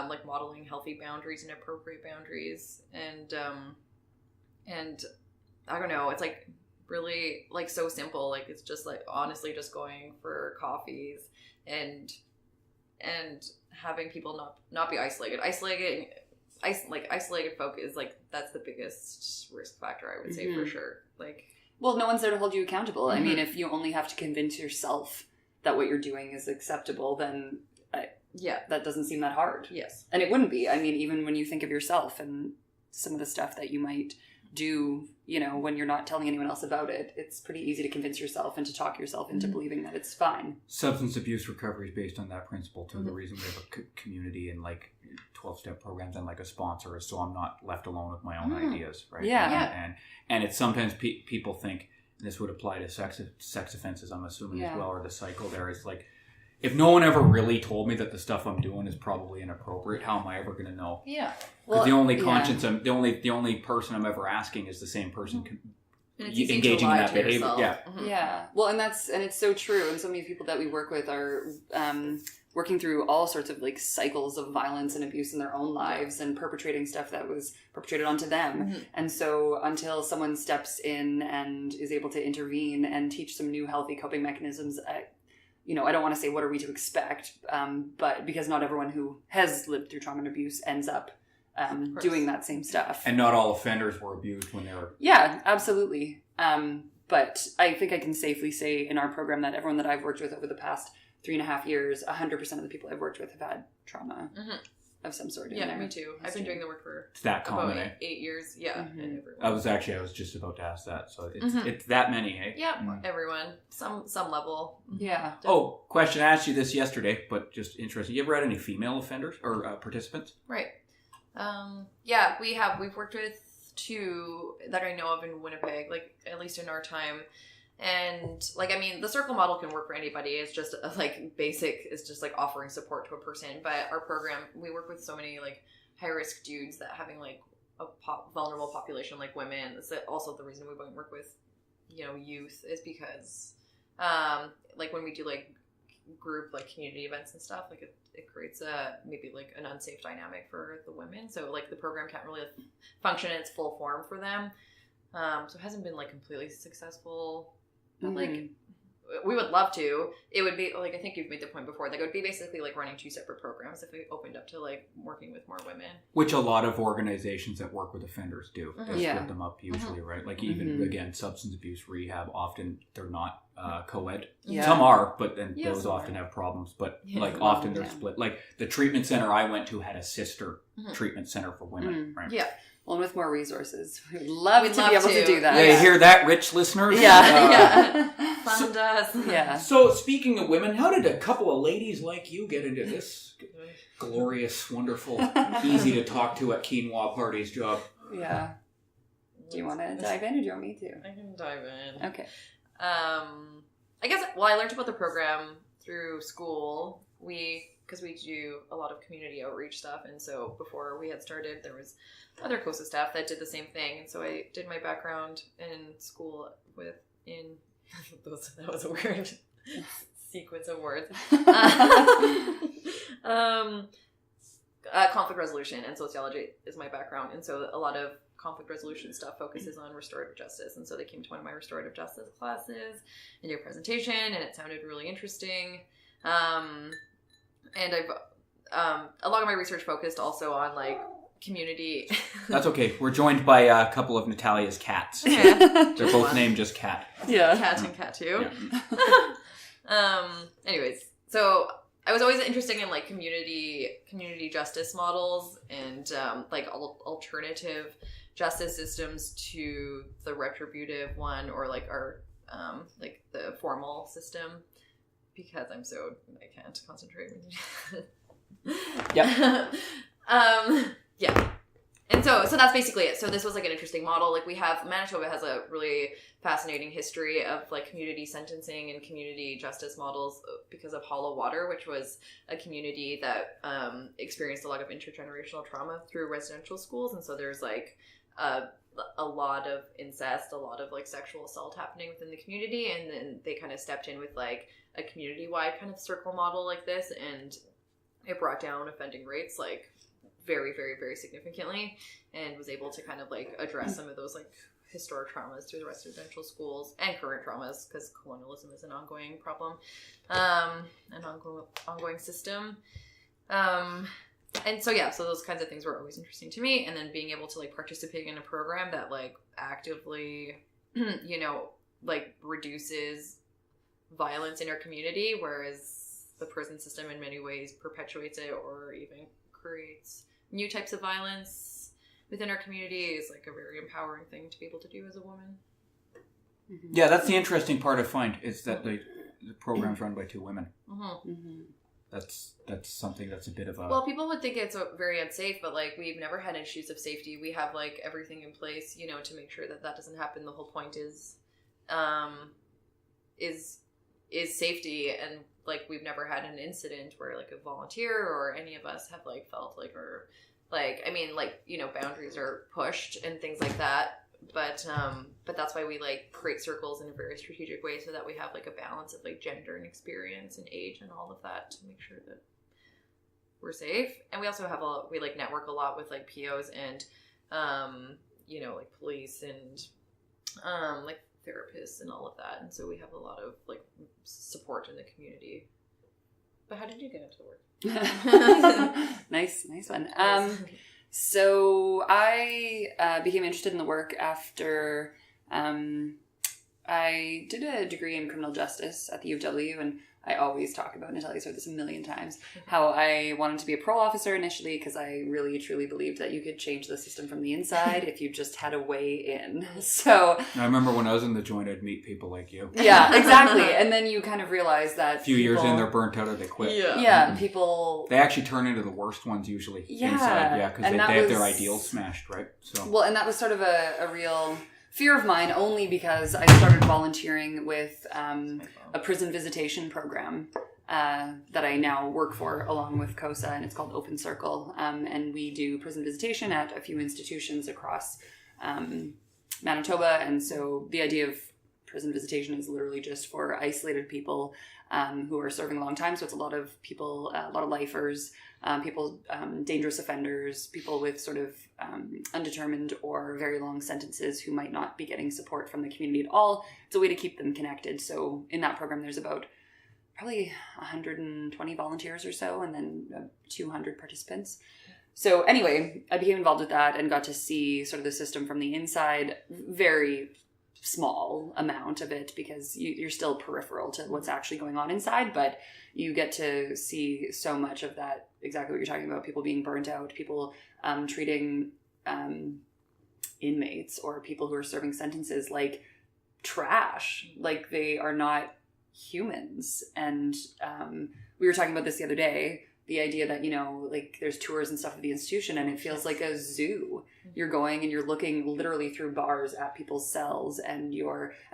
like modeling healthy boundaries and appropriate boundaries, and I don't know, it's like really like so simple. Like it's just like honestly just going for coffees and having people not be isolated. Isolated folk is like, that's the biggest risk factor, I would say, for sure. Like, well, no one's there to hold you accountable. I mean, if you only have to convince yourself that what you're doing is acceptable, then that doesn't seem that hard. Yes. And it wouldn't be. I mean, even when you think of yourself and some of the stuff that you might do, when you're not telling anyone else about it, it's pretty easy to convince yourself and to talk yourself into believing that it's fine. Substance abuse recovery is based on that principle too. The reason we have a community and like 12-step programs and like a sponsor is so I'm not left alone with my own ideas, right? Yeah. And it's sometimes people think, and this would apply to sex offenses, I'm assuming as well, or the cycle there is like, if no one ever really told me that the stuff I'm doing is probably inappropriate, how am I ever going to know? Yeah. Because the only conscience, the only person I'm ever asking is the same person engaging in that behavior. Yourself. Yeah. Yeah. Well, and it's so true. And so many people that we work with are working through all sorts of like cycles of violence and abuse in their own lives and perpetrating stuff that was perpetrated onto them. And so until someone steps in and is able to intervene and teach some new healthy coping mechanisms, I don't want to say what are we to expect, but because not everyone who has lived through trauma and abuse ends up doing that same stuff. And not all offenders were abused when they were... Yeah, absolutely. But I think I can safely say in our program that everyone that I've worked with over the past 3.5 years, 100% of the people I've worked with have had trauma of some sort. Yeah, me too. I've been doing the work for it's that common, about 8 years. Yeah. I was just about to ask that. So it's that many, eh? Yeah, everyone. Some level. Yeah. Oh, question. I asked you this yesterday, but just interesting. You ever had any female offenders or participants? Right. Yeah, we've worked with 2 that I know of in Winnipeg, like at least in our time. And like, I mean, the circle model can work for anybody. It's just like basic, it's just like offering support to a person. But our program, we work with so many like high risk dudes that having like a vulnerable population like women. That's also the reason we won't work with, youth, is because like when we do like group like community events and stuff, like it creates maybe like an unsafe dynamic for the women. So like the program can't really function in its full form for them. So it hasn't been like completely successful. But like we would love to. It would be like, I think you've made the point before, like it would be basically like running 2 separate programs if we opened up to like working with more women. Which a lot of organizations that work with offenders do. They split them up usually, right? Like even again, substance abuse rehab, often they're not co-ed. Yeah. Some are, but then those often have problems. But like often they're split. Like the treatment center I went to had a sister treatment center for women, right? Yeah. Well, and with more resources, we'd love to be able to do that. Yeah, you hear that, rich listeners? Yeah. Fund us. Yeah. So, speaking of women, how did a couple of ladies like you get into this glorious, wonderful, easy to talk to at quinoa parties job? Yeah. Do you want to dive in, or do you want me to? I can dive in. Okay. I guess, I learned about the program through school. Because we do a lot of community outreach stuff, and so before we had started, there was other CoSA staff that did the same thing, and so I did my background in school that was a weird sequence of words. Conflict resolution and sociology is my background, and so a lot of conflict resolution stuff focuses on restorative justice, and so they came to one of my restorative justice classes and did a presentation, and it sounded really interesting. And I've a lot of my research focused also on like community. That's okay. We're joined by a couple of Natalia's cats. Yeah. They're both named just Cat. Yeah. Cat and Cat too. Yeah. Anyways, so I was always interested in like community justice models and like alternative justice systems to the retributive one, or like our like the formal system, because I can't concentrate. Yeah. Yeah. And so that's basically it. So this was like an interesting model. Like Manitoba has a really fascinating history of like community sentencing and community justice models because of Hollow Water, which was a community that experienced a lot of intergenerational trauma through residential schools. And so there's like a lot of incest, a lot of like sexual assault happening within the community. And then they kind of stepped in with like a community-wide kind of circle model like this. And it brought down offending rates like very, very, very significantly, and was able to kind of like address some of those like historic traumas through the residential schools and current traumas, because colonialism is an ongoing problem, an ongoing system. And so so those kinds of things were always interesting to me. And then being able to like participate in a program that like actively, you know, like reduces violence in our community, whereas the prison system in many ways perpetuates it or even creates new types of violence within our community, is like a very empowering thing to be able to do as a woman. Yeah, that's the interesting part I find, is that the program's run by two women. Mm-hmm. Mm-hmm. That's something that's a bit of a... Well, people would think it's very unsafe, but like we've never had issues of safety. We have like everything in place, you know, to make sure that doesn't happen. The whole point is safety, and like we've never had an incident where like a volunteer or any of us have like felt like, or like, I mean, like, you know, boundaries are pushed and things like that, but that's why we like create circles in a very strategic way, so that we have like a balance of like gender and experience and age and all of that to make sure that we're safe. And we also have we like network a lot with like POs and you know, like police and like therapists and all of that, and so we have a lot of like support in the community. But how did you get into the work? Nice one. So I became interested in the work after I did a degree in criminal justice at the U of W, and I always talk about, Natalia's heard this a million times, how I wanted to be a parole officer initially because I really truly believed that you could change the system from the inside if you just had a way in. So I remember when I was in the joint, I'd meet people like you. Yeah, exactly. And then you kind of realize that a few years in, they're burnt out or they quit. Yeah, people... They actually turn into the worst ones usually inside. Yeah, because they have their ideals smashed, right? So well, and that was sort of a real fear of mine, only because I started volunteering with a prison visitation program that I now work for along with CoSA, and it's called Open Circle. And we do prison visitation at a few institutions across Manitoba. And so the idea of prison visitation is literally just for isolated people who are serving a long time. So it's a lot of people, a lot of lifers, people, dangerous offenders, people with sort of undetermined or very long sentences who might not be getting support from the community at all. It's a way to keep them connected. So in that program, there's about probably 120 volunteers or so, and then 200 participants. So anyway, I became involved with that and got to see sort of the system from the inside. Very small amount of it, because you're still peripheral to what's actually going on inside, but you get to see so much of that, exactly what you're talking about, people being burnt out, people treating inmates or people who are serving sentences like trash, like they are not humans. And we were talking about this the other day, the idea that, you know, like there's tours and stuff of the institution and it feels like a zoo. You're going and you're looking literally through bars at people's cells, and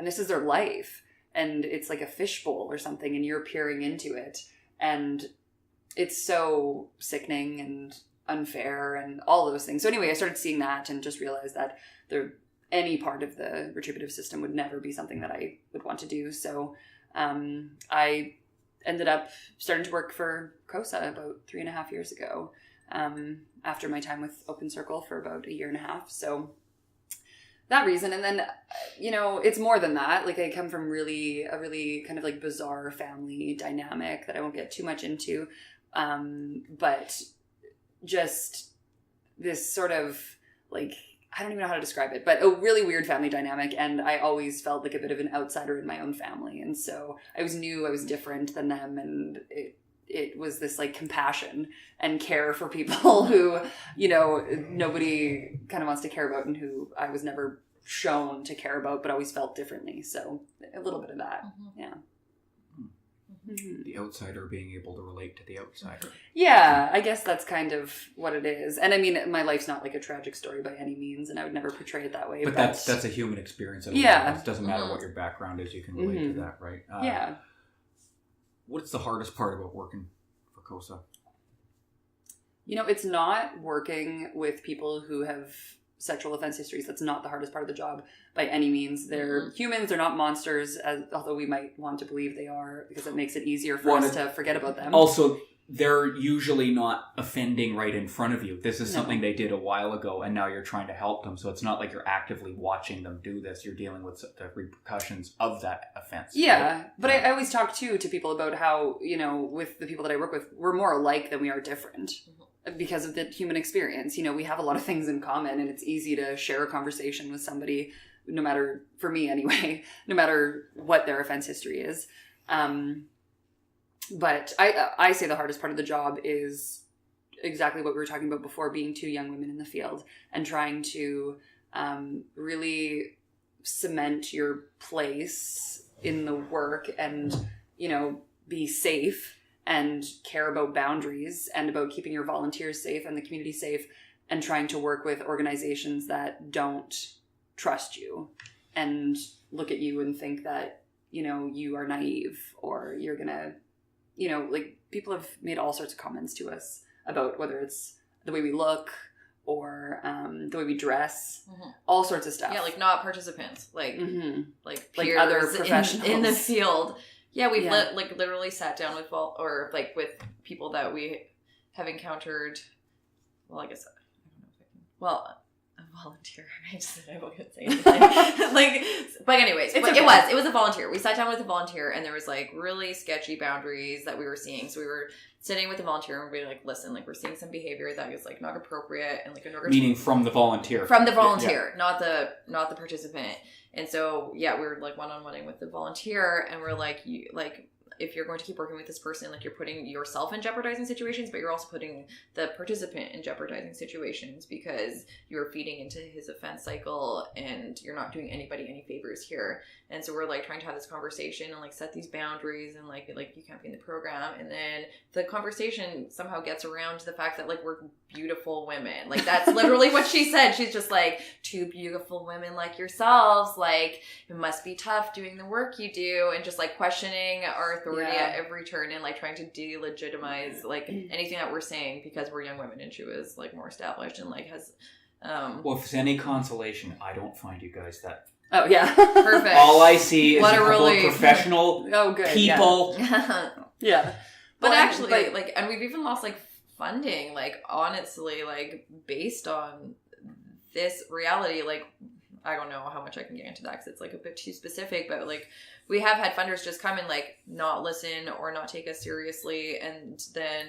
this is their life, and it's like a fishbowl or something, and you're peering into it, and it's so sickening and unfair and all those things. So anyway, I started seeing that and just realized that any part of the retributive system would never be something that I would want to do. So I ended up starting to work for CoSA about 3.5 years ago, after my time with Open Circle for about 1.5 years. So that reason. And then, you know, it's more than that. Like, I come from a really kind of like bizarre family dynamic that I won't get too much into. But just this sort of like, I don't even know how to describe it, but a really weird family dynamic. And I always felt like a bit of an outsider in my own family. And so I knew I was different than them. And it was this like compassion and care for people who, nobody kind of wants to care about and who I was never shown to care about, but always felt differently. So a little bit of that. Mm-hmm. Yeah. Mm-hmm. The outsider being able to relate to the outsider. Yeah, I guess that's kind of what it is. And I mean, my life's not like a tragic story by any means, and I would never portray it that way. But that's a human experience. Yeah. It doesn't matter what your background is, you can relate to that, right? Yeah. What's the hardest part about working for CoSA? It's not working with people who have sexual offense histories. That's not the hardest part of the job by any means. They're humans, they're not monsters, although we might want to believe they are, because it makes it easier for us to forget about them. Also, they're usually not offending right in front of you. This is something they did a while ago, and now you're trying to help them. So it's not like you're actively watching them do this. You're dealing with the repercussions of that offense. Yeah, right? But I always talk, too, to people about how, with the people that I work with, we're more alike than we are different. Because of the human experience. We have a lot of things in common, and it's easy to share a conversation with somebody, no matter, for me anyway, no matter what their offense history is. But I say the hardest part of the job is exactly what we were talking about before, being two young women in the field and trying to really cement your place in the work and, be safe and care about boundaries and about keeping your volunteers safe and the community safe, and trying to work with organizations that don't trust you and look at you and think that, you are naive, or you're gonna, like, people have made all sorts of comments to us about whether it's the way we look or the way we dress, all sorts of stuff. Yeah, like not participants, like like peers, like other professionals in the field. Yeah, we've literally sat down with with people that we have encountered. Well, I guess I don't know if I can. Well, a volunteer. I just said I wasn't say anything. But anyways, it was a volunteer. We sat down with a volunteer, and there was like really sketchy boundaries that we were seeing. So we were sitting with the volunteer, and we were like, listen, like we're seeing some behavior that is like not appropriate, and like in order meaning from the volunteer, not the participant. And so, we were like one-on-oneing with the volunteer, and we're like, if you're going to keep working with this person, like you're putting yourself in jeopardizing situations, but you're also putting the participant in jeopardizing situations because you're feeding into his offense cycle and you're not doing anybody any favors here. And so we're like trying to have this conversation and like set these boundaries and like you can't be in the program. And then the conversation somehow gets around to the fact that like we're beautiful women. Like that's literally what she said. She's just like, two beautiful women like yourselves. Like it must be tough doing the work you do, and just like questioning our authority at every turn and like trying to delegitimize like anything that we're saying because we're young women, and she was like more established and like has well, if it's any consolation, I don't find you guys that. Oh yeah, perfect. All I see is a couple of professional people. Yeah. But actually, like, and we've even lost like funding, like honestly, like based on this reality. Like, I don't know how much I can get into that because it's like a bit too specific, but like we have had funders just come and like not listen or not take us seriously, and then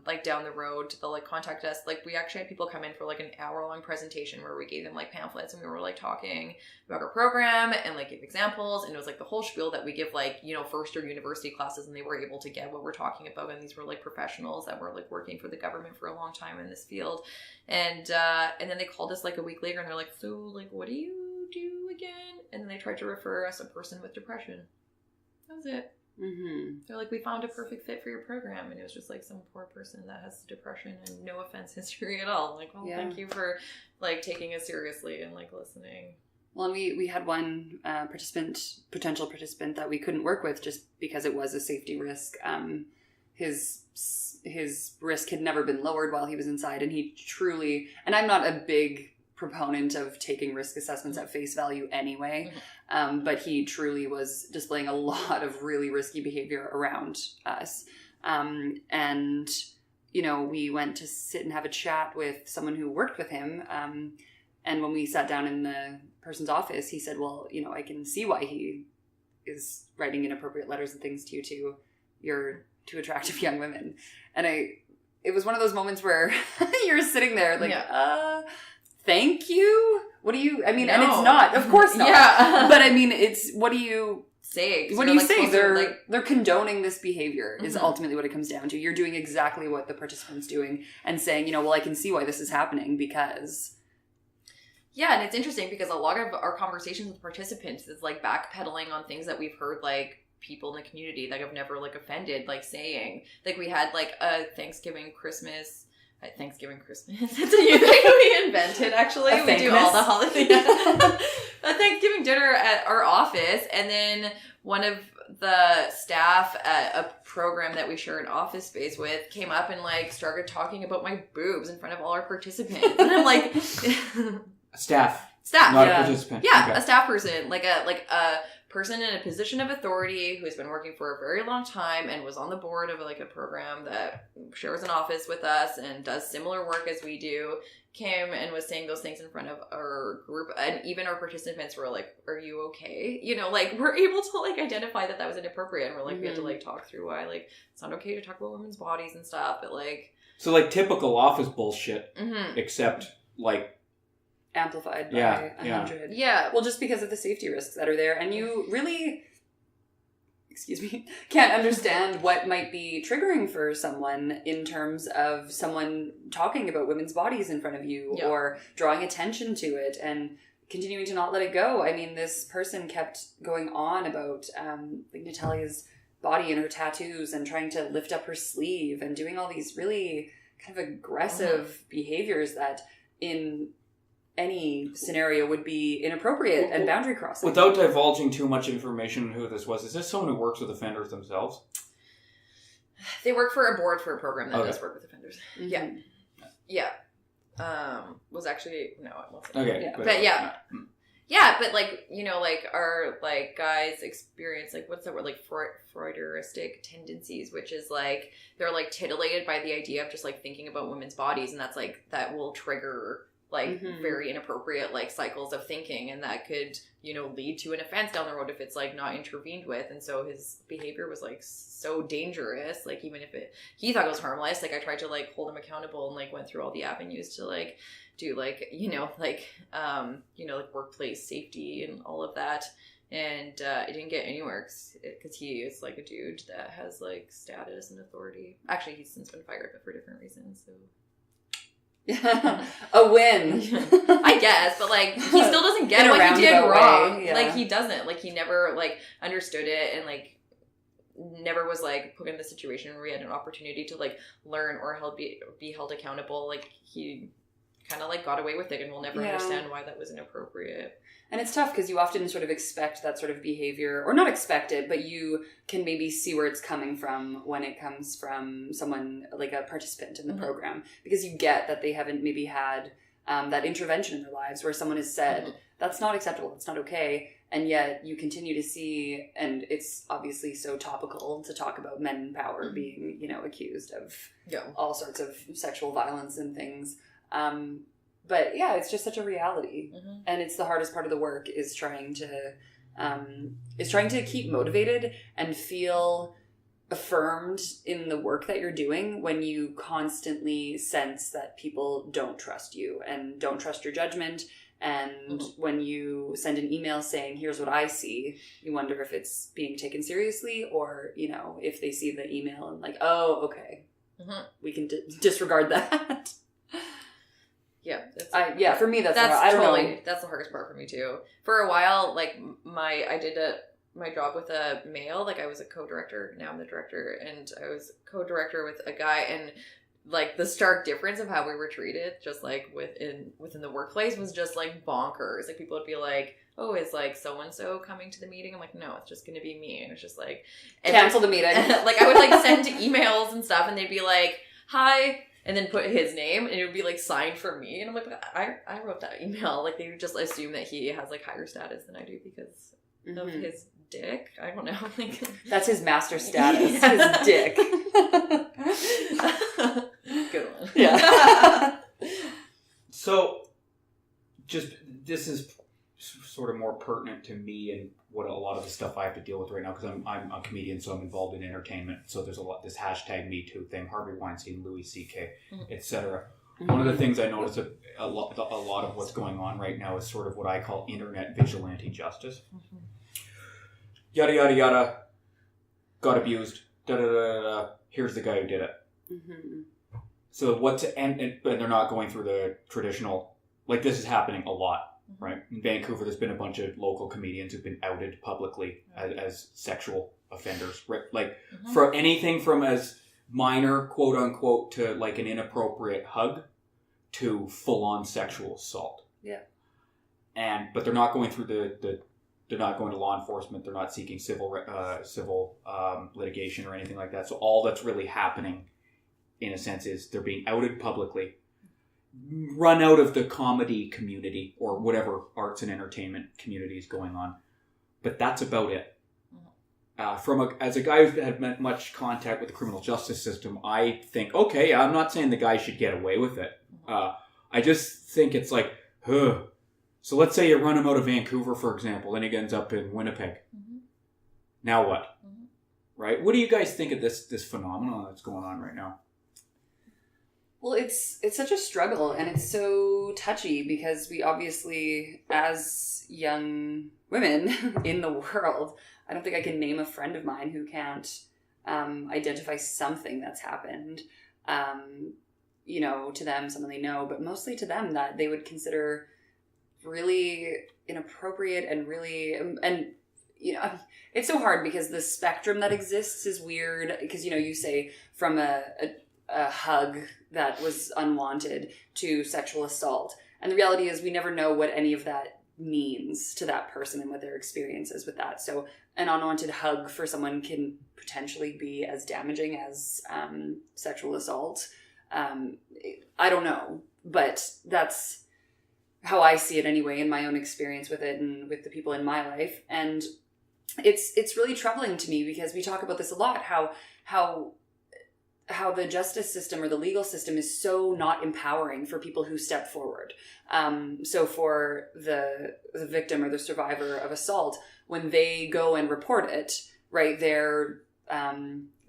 like down the road they'll like contact us. Like we actually had people come in for like an hour-long presentation where we gave them like pamphlets and we were like talking about our program and like give examples, and it was like the whole spiel that we give like, you know, first year university classes, and they were able to get what we're talking about. And these were like professionals that were like working for the government for a long time in this field, and then they called us like a week later and they're like, so like what do you do again? And then they tried to refer us a person with depression. That was it. Mm-hmm. They're like, we found a perfect fit for your program, and it was just like some poor person that has depression and no offense history at all. I'm like, well, thank you for like taking us seriously and like listening. Well, and we had one potential participant that we couldn't work with just because it was a safety risk. His risk had never been lowered while he was inside, and he truly, and I'm not a big proponent of taking risk assessments at face value anyway, but he truly was displaying a lot of really risky behavior around us. And, you know, we went to sit and have a chat with someone who worked with him. And when we sat down in the person's office, he said, well, you know, I can see why he is writing inappropriate letters and things to you too. You're to attractive young women. And it was one of those moments where you're sitting there like, thank you? What do you, I mean, and it's not, of course not. Yeah. But I mean, it's, what do you say? What do you say? They're condoning this behavior is ultimately what it comes down to. You're doing exactly what the participant's doing and saying, you know, well, I can see why this is happening because... Yeah, and it's interesting because a lot of our conversations with participants is like backpedaling on things that we've heard like people in the community that have never like offended, like saying. Like we had like a Thanksgiving Christmas. It's a new thing we invented, actually. We do all the holidays. A Thanksgiving dinner at our office, and then one of the staff at a program that we share an office space with came up and like started talking about my boobs in front of all our participants. And I'm like... Staff. Not a participant. Yeah, okay. A staff person. Like a person in a position of authority who's been working for a very long time and was on the board of like a program that shares an office with us and does similar work as we do, came and was saying those things in front of our group, and even our participants were like, are you okay? You know, like we're able to like identify that was inappropriate, and we're like we had to like talk through why like it's not okay to talk about women's bodies and stuff, but like so like typical office bullshit, except like amplified by 100. Yeah. Well, just because of the safety risks that are there. And you really, can't understand what might be triggering for someone in terms of someone talking about women's bodies in front of you or drawing attention to it and continuing to not let it go. I mean, this person kept going on about like Natalia's body and her tattoos and trying to lift up her sleeve and doing all these really kind of aggressive behaviors that in any scenario would be inappropriate and boundary crossing. Without divulging too much information on who this was, is this someone who works with offenders themselves? They work for a board for a program that does work with offenders. Mm-hmm. Yeah. Was actually, no, it wasn't. Okay. Yeah. But yeah. Yeah, but like, you know, like our like guys experience like, what's that word, like Freuderistic tendencies, which is like they're like titillated by the idea of just like thinking about women's bodies, and that's like that will trigger like very inappropriate like cycles of thinking, and that could, you know, lead to an offense down the road if it's like not intervened with. And so his behavior was like so dangerous, like even if he thought it was harmless, like I tried to like hold him accountable and like went through all the avenues to like do like, you know, like like workplace safety and all of that, and it didn't get anywhere because he is like a dude that has like status and authority. Actually, he's since been fired, but for different reasons. So a win. I guess, but like he still doesn't get what he did wrong. Yeah. Like he doesn't, like he never like understood it, and like never was like put in the situation where he had an opportunity to like learn or be held accountable. Like he kind of like got away with it, and we'll never understand why that was inappropriate. And it's tough because you often sort of expect that sort of behavior, or not expect it, but you can maybe see where it's coming from when it comes from someone like a participant in the program, because you get that they haven't maybe had that intervention in their lives where someone has said, that's not acceptable, that's not okay. And yet you continue to see, and it's obviously so topical to talk about men in power being, you know, accused of all sorts of sexual violence and things. But yeah, it's just such a reality, and it's the hardest part of the work is trying to keep motivated and feel affirmed in the work that you're doing when you constantly sense that people don't trust you and don't trust your judgment. And when you send an email saying, here's what I see, you wonder if it's being taken seriously, or, you know, if they see the email and like, oh, okay, we can disregard that. Yeah, for me that's the hardest part for me too. For a while, like I did my job with a male, like I was a co-director, now I'm the director, and I was co-director with a guy, and like the stark difference of how we were treated just like within the workplace was just like bonkers. Like people would be like, oh, is like so-and-so coming to the meeting? I'm like, no, it's just gonna be me. And it's just like cancel the meeting. Like I would like send emails and stuff, and they'd be like, hi, and then put his name, and it would be like signed for me, and I'm like, I wrote that email. Like they would just assume that he has like higher status than I do because of his dick. I don't know. Like that's his master status. His dick. Good one. Yeah. So, just this is sort of more pertinent to me and what a lot of the stuff I have to deal with right now, because I'm a comedian, so I'm involved in entertainment. So there's a lot, this hashtag Me Too thing, Harvey Weinstein, Louis C.K., etc. One of the things I notice a lot of what's going on right now is sort of what I call internet vigilante justice. Yada yada yada, got abused. Da da da da. Here's the guy who did it. So and they're not going through the traditional, like, this is happening a lot. Right. In Vancouver, there's been a bunch of local comedians who've been outed publicly as sexual offenders. Right? Like, for anything from as minor, quote unquote, to like an inappropriate hug to full on sexual assault. Yeah. But they're not going through they're not going to law enforcement. They're not seeking civil litigation or anything like that. So all that's really happening, in a sense, is they're being outed publicly, run out of the comedy community or whatever arts and entertainment community is going on. But that's about it. As a guy who's had much contact with the criminal justice system, I think, okay, I'm not saying the guy should get away with it. I just think it's like, So let's say you run him out of Vancouver, for example, and he ends up in Winnipeg. Now what? Right? What do you guys think of this phenomenon that's going on right now? Well, it's such a struggle, and it's so touchy because we obviously, as young women in the world, I don't think I can name a friend of mine who can't identify something that's happened, to them, someone they know, but mostly to them that they would consider really inappropriate and really, it's so hard because the spectrum that exists is weird because, you say from a hug that was unwanted to sexual assault. And the reality is we never know what any of that means to that person and what their experience is with that. So an unwanted hug for someone can potentially be as damaging as sexual assault. I don't know, but that's how I see it anyway in my own experience with it and with the people in my life. And it's really troubling to me because we talk about this a lot, how the justice system or the legal system is so not empowering for people who step forward. So for the victim or the survivor of assault, when they go and report it, right,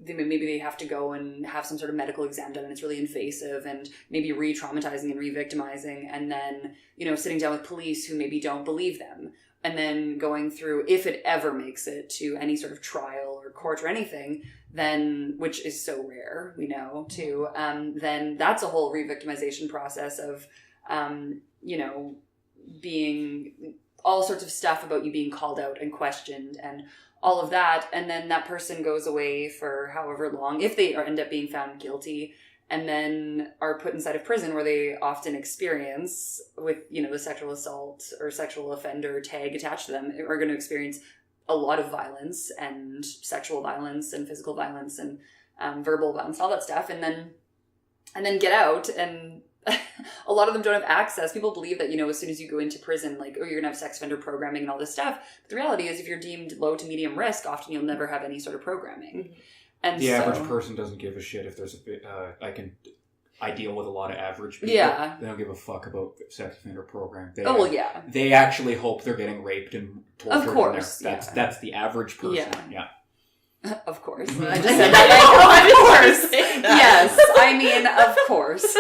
maybe they have to go and have some sort of medical exam done and it's really invasive and maybe re-traumatizing and re-victimizing, and then, sitting down with police who maybe don't believe them, and then going through, if it ever makes it to any sort of trial or court or anything, then, which is so rare, we know, too, then that's a whole re-victimization process of, being all sorts of stuff about you being called out and questioned and all of that. And then that person goes away for however long, if they end up being found guilty, and then are put inside of prison where they often experience with, the sexual assault or sexual offender tag attached to them, are going to experience a lot of violence and sexual violence and physical violence and verbal violence, all that stuff. And then get out, and a lot of them don't have access. People believe that, as soon as you go into prison, like, you're going to have sex offender programming and all this stuff. But the reality is if you're deemed low to medium risk, often you'll never have any sort of programming. And the average person doesn't give a shit if there's I deal with a lot of average people. Yeah. They don't give a fuck about sex offender program. They actually hope they're getting raped and tortured. Of course. That's the average person. Yeah. Of course. I just said that. Of course. Yes. I mean, of course.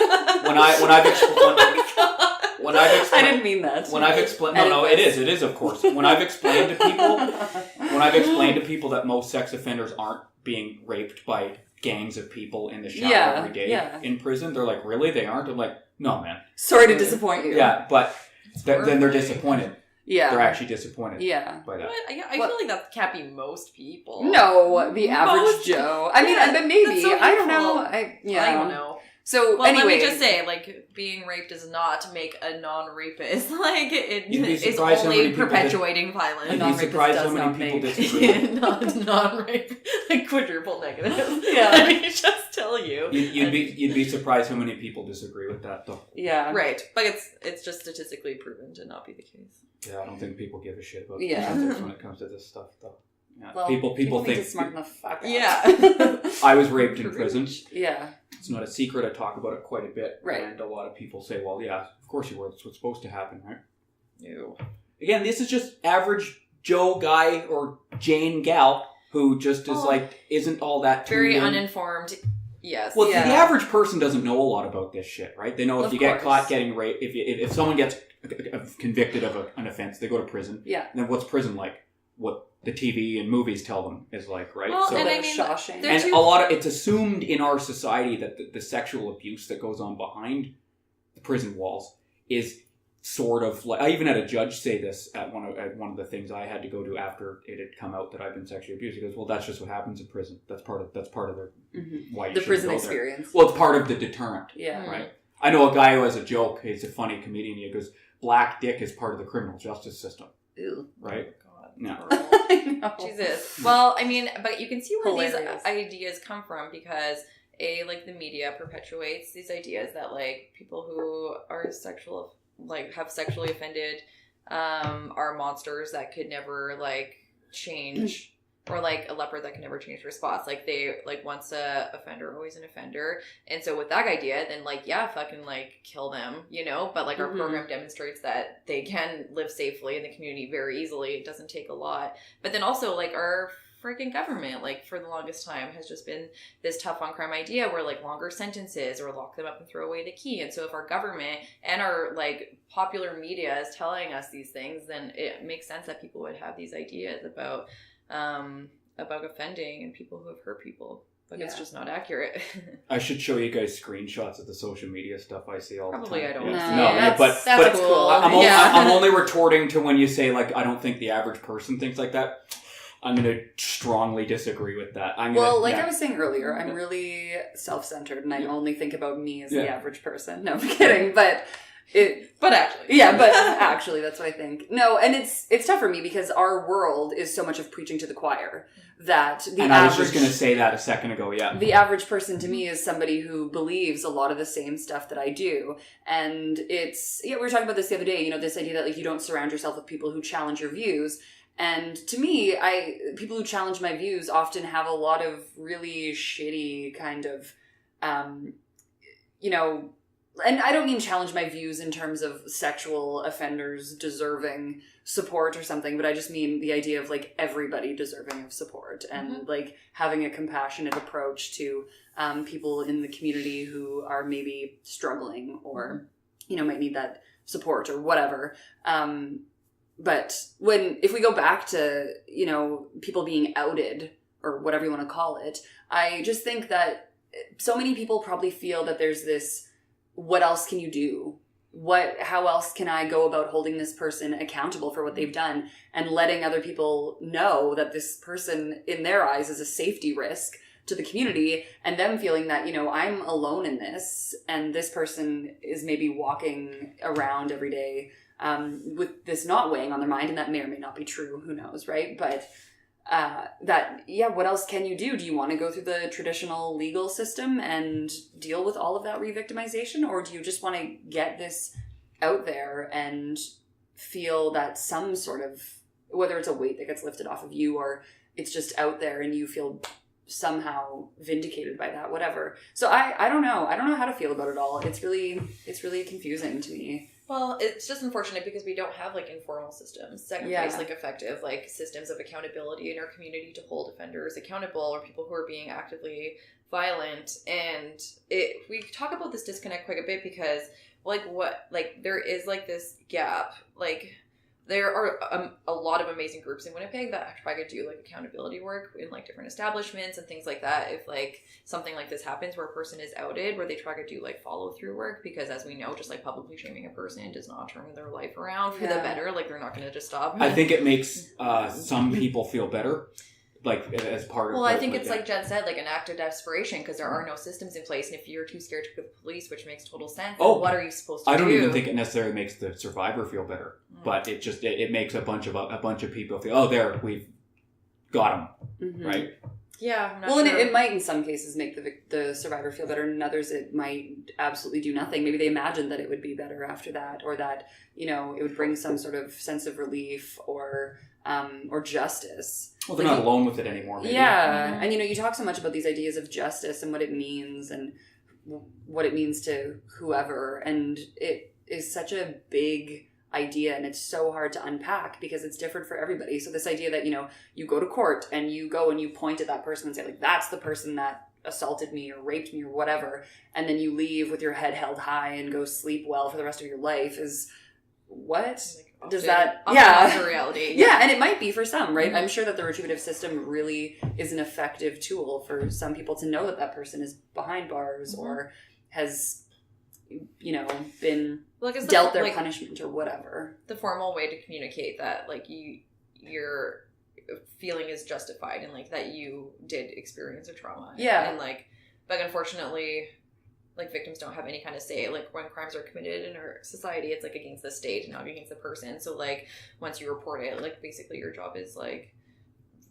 I didn't mean that. When I've explained, it is of course. When I've explained to people that most sex offenders aren't being raped by gangs of people in the shower every day in prison, they're like, really? They aren't? I'm like, no, man. Sorry to disappoint you. Yeah, but then they're disappointed. Yeah. They're actually disappointed. Yeah. By that. I feel like that can't be most people. No, the average Joe. I mean, but maybe. So I don't know. I don't know. So, anyway. Let me just say, being raped is not to make a non-rapist. It's only perpetuating violence. You'd be surprised how many people disagree. Non-rape. Quadruple negative. Yeah. Let me just tell you. You'd be surprised how many people disagree with that, though. Yeah. Right. But it's just statistically proven to not be the case. Yeah, I don't think people give a shit about statistics when it comes to this stuff, though. Yeah. Well, people think need to smarten the fuck up. Yeah. I was raped in prison. Yeah. It's not a secret. I talk about it quite a bit. Right. And a lot of people say, well, yeah, of course you were. That's what's supposed to happen, right? No. again, this is just average Joe guy or Jane gal who just is isn't all that very uninformed. Yes. Well, the average person doesn't know a lot about this shit, right? They know if you get caught getting raped, if someone gets convicted of an offense, they go to prison. Yeah. And then what's prison like? What the TV and movies tell them is like, right? Well, so, and I mean, and a lot of it's assumed in our society that the sexual abuse that goes on behind the prison walls is sort of like, I even had a judge say this at one of the things I had to go to after it had come out that I've been sexually abused. He goes, "Well, that's just what happens in prison. That's part of their why you the prison go experience." There. Well, it's part of the deterrent. Yeah. Right. I know a guy who has a joke. He's a funny comedian. He goes, "Black dick is part of the criminal justice system." Ew. Right. No. Jesus. Well, I mean, but you can see where Hilarious. these ideas come from because like the media perpetuates these ideas that like people who are have sexually offended are monsters that could never like change, or like a leopard that can never change their spots. Like they like once a offender, always an offender. And so with that idea, then like fucking like kill them, you know. But like our program demonstrates that they can live safely in the community very easily. It doesn't take a lot. But then also like our freaking government, like for the longest time, has just been this tough on crime idea where like longer sentences or lock them up and throw away the key. And so if our government and our like popular media is telling us these things, then it makes sense that people would have these ideas about offending and people who have hurt people. But it's just not accurate. I should show you guys screenshots of the social media stuff I see all the time. Probably I don't. No, but that's cool. I'm only retorting to when you say like I don't think the average person thinks like that. I'm going to strongly disagree with that. I was saying earlier, I'm really self-centered and I only think about me as the average person. No, I'm kidding. But actually, that's what I think. No, and it's tough for me because our world is so much of preaching to the choir that I was just going to say that a second ago, the average person to me is somebody who believes a lot of the same stuff that I do. And we were talking about this the other day, you know, this idea that like you don't surround yourself with people who challenge your views. And to me, people who challenge my views often have a lot of really shitty kind of, you know, and I don't mean challenge my views in terms of sexual offenders deserving support or something, but I just mean the idea of like everybody deserving of support and like having a compassionate approach to people in the community who are maybe struggling or, you know, might need that support or whatever. But if we go back to, you know, people being outed or whatever you want to call it, I just think that so many people probably feel that there's this, what else can you do? How else can I go about holding this person accountable for what they've done and letting other people know that this person in their eyes is a safety risk to the community, and them feeling that, you know, I'm alone in this and this person is maybe walking around every day with this not weighing on their mind, and that may or may not be true, who knows, right? But what else can you do? Do you want to go through the traditional legal system and deal with all of that re-victimization, or do you just want to get this out there and feel that some sort of, whether it's a weight that gets lifted off of you or it's just out there and you feel somehow vindicated by that, whatever. So I don't know how to feel about it all. It's really confusing to me. Well, it's just unfortunate because we don't have like informal systems that place like effective like systems of accountability in our community to hold offenders accountable or people who are being actively violent. And we talk about this disconnect quite a bit because there is like this gap. Like there are a lot of amazing groups in Winnipeg that try to do like accountability work in like different establishments and things like that. If like something like this happens where a person is outed, where they try to do like follow through work, because as we know, just like publicly shaming a person does not turn their life around for the better. Like they're not going to just stop. I think it makes some people feel better. Like as part of. Well, I think it's like Jen said, like an act of desperation because there are no systems in place, and if you're too scared to go to the police, which makes total sense, what are you supposed to do? I don't even think it necessarily makes the survivor feel better, but it just it makes a bunch of people feel, we've got them, right? Yeah. I'm not sure. And it might in some cases make the survivor feel better, and in others it might absolutely do nothing. Maybe they imagined that it would be better after that, or that, you know, it would bring some sort of sense of relief or justice. Well, they're not alone with it anymore, maybe. Yeah. And, you know, you talk so much about these ideas of justice and what it means and what it means to whoever. And it is such a big idea, and it's so hard to unpack because it's different for everybody. So this idea that, you go to court and you go and you point at that person and say, like, that's the person that assaulted me or raped me or whatever, and then you leave with your head held high and go sleep well for the rest of your life is what? Does that the reality? Yeah, and it might be for some, right? I'm sure that the retributive system really is an effective tool for some people to know that that person is behind bars or has, been dealt their punishment or whatever. The formal way to communicate that, like, your feeling is justified and, like, that you did experience a trauma. Yeah. And, like, but unfortunately, like, victims don't have any kind of say. Like, when crimes are committed in our society, it's, like, against the state, not against the person. So, like, once you report it, like, basically your job is, like,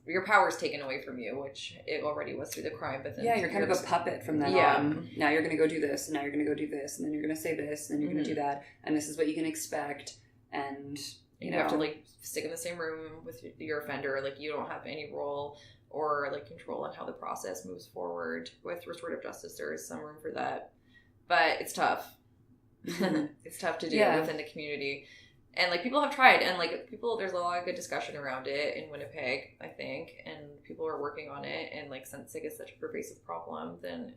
your power is taken away from you, which it already was through the crime. But then you're kind of a puppet from then on. Now you're going to go do this, and now you're going to go do this, and then you're going to say this, and then you're going to do that, and this is what you can expect, and you have to, like, stick in the same room with your offender. Like, you don't have any role or, like, control on how the process moves forward. With restorative justice, there is some room for that, but it's tough. It's tough to do within the community. And, like, people have tried, and, like, there's a lot of good discussion around it in Winnipeg, I think, and people are working on it, and, like, since it is such a pervasive problem, then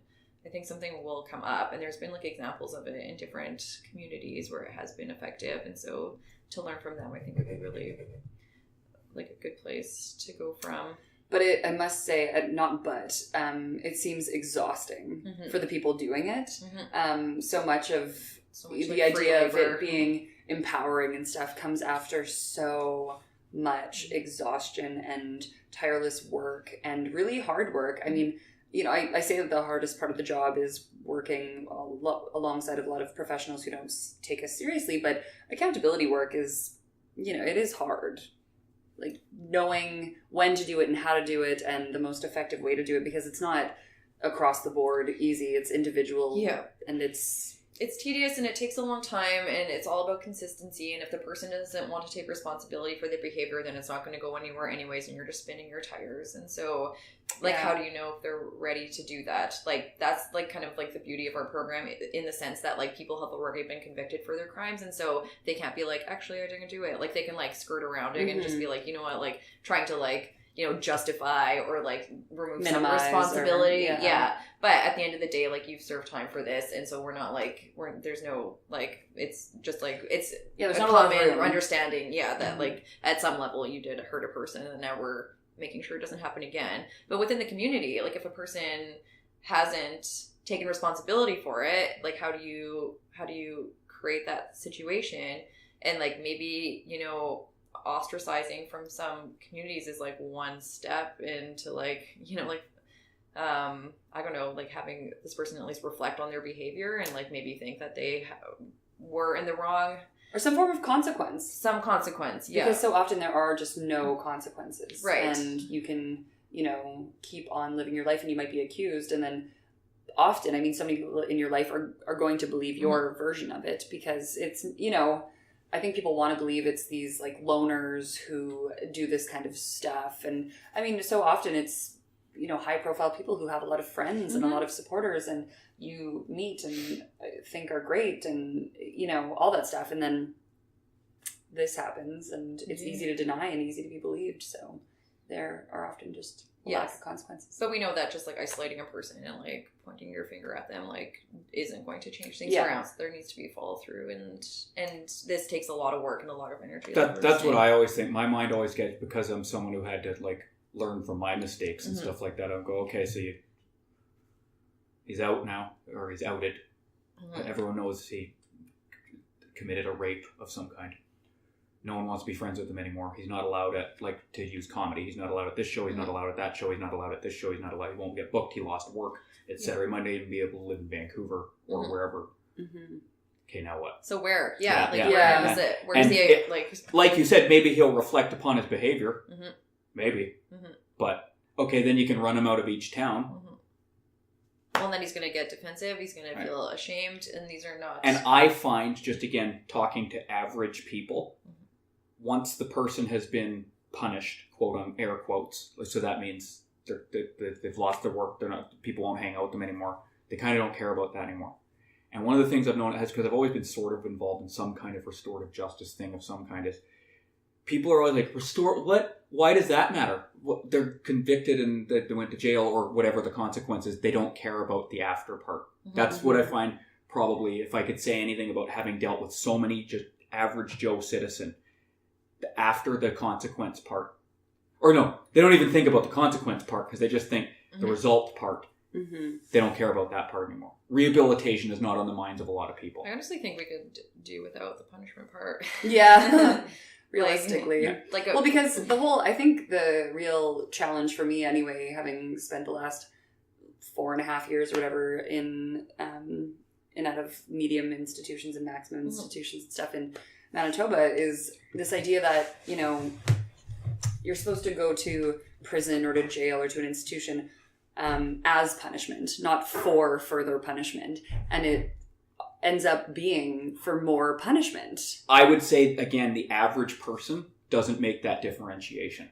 I think something will come up, and there's been, like, examples of it in different communities where it has been effective, and so to learn from them, I think would be really, like, a good place to go from. But I must say, it seems exhausting for the people doing it. So much of the idea of it being empowering and stuff comes after so much exhaustion and tireless work and really hard work. I mean, I say that the hardest part of the job is working alongside of a lot of professionals who don't take us seriously, but accountability work is, it is hard. Like, knowing when to do it and how to do it and the most effective way to do it, because it's not across the board easy. It's individual. Yeah. And it's tedious and it takes a long time, and it's all about consistency. And if the person doesn't want to take responsibility for their behavior, then it's not going to go anywhere anyways, and you're just spinning your tires. And so, like, how do you know if they're ready to do that? Like, that's, like, kind of, like, the beauty of our program, in the sense that, like, people have already been convicted for their crimes, and so they can't be like, actually, I didn't do it. Like, they can, like, skirt around it and just be like, you know what, like, trying to, like, justify or, like, remove minimize some responsibility. But at the end of the day, like, you've served time for this, and so we're not, like, there's no, like, it's just, like, it's there's a common understanding, that, like, at some level you did hurt a person, and now we're making sure it doesn't happen again. But within the community, like, if a person hasn't taken responsibility for it, like, how do you create that situation? And, like, maybe, ostracizing from some communities is, like, one step into, like, I don't know, like, having this person at least reflect on their behavior and, like, maybe think that they were in the wrong. Or some form of consequence. Some consequence, yeah. Because so often there are just no consequences. Right. And you can, keep on living your life, and you might be accused, and then often, I mean, so many people in your life are going to believe your version of it, because it's, I think people want to believe it's these, like, loners who do this kind of stuff. And I mean, so often it's, high profile people who have a lot of friends and a lot of supporters, and you meet and think are great, and, all that stuff. And then this happens, and it's easy to deny and easy to be believed. So there are often just lack of consequences. But we know that just, like, isolating a person and, like, pointing your finger at them, like, isn't going to change things around. So there needs to be follow through, and this takes a lot of work and a lot of energy. That's what I always think. My mind always gets, because I'm someone who had to, like, learn from my mistakes and stuff like that. I'll go, okay, so he's out now, or he's outed. Everyone knows he committed a rape of some kind. No one wants to be friends with him anymore. He's not allowed to use comedy. He's not allowed at this show. He's not allowed at that show. He's not allowed at this show. He's not allowed. He won't get booked. He lost work, etc. He might not even be able to live in Vancouver or wherever. Okay, now what? So where? Where is it? Where is he? Like you said, maybe he'll reflect upon his behavior. Maybe. But, okay, then you can run him out of each town. Well, then he's going to get defensive. He's going to feel ashamed, and these are not... And I find, just again, talking to average people, once the person has been punished, quote on air quotes, so that means they've lost their work, people won't hang out with them anymore, they kind of don't care about that anymore. And one of the things I've known, because I've always been sort of involved in some kind of restorative justice thing of some kind, is people are always like, what? Why does that matter? They're convicted and they went to jail or whatever the consequences. They don't care about the after part. Mm-hmm. That's what I find probably, if I could say anything about having dealt with so many just average Joe citizen, after the consequence part. Or no, they don't even think about the consequence part because they just think the result part. Mm-hmm. They don't care about that part anymore. Rehabilitation is not on the minds of a lot of people. I honestly think we could do without the punishment part. Yeah. Realistically. Because I think the real challenge for me anyway, having spent the last 4.5 years or whatever in and out of medium institutions and maximum institutions and stuff in Manitoba, is this idea that, you know, you're supposed to go to prison or to jail or to an institution as punishment, not for further punishment. And it ends up being for more punishment. I would say, again, the average person doesn't make that differentiation.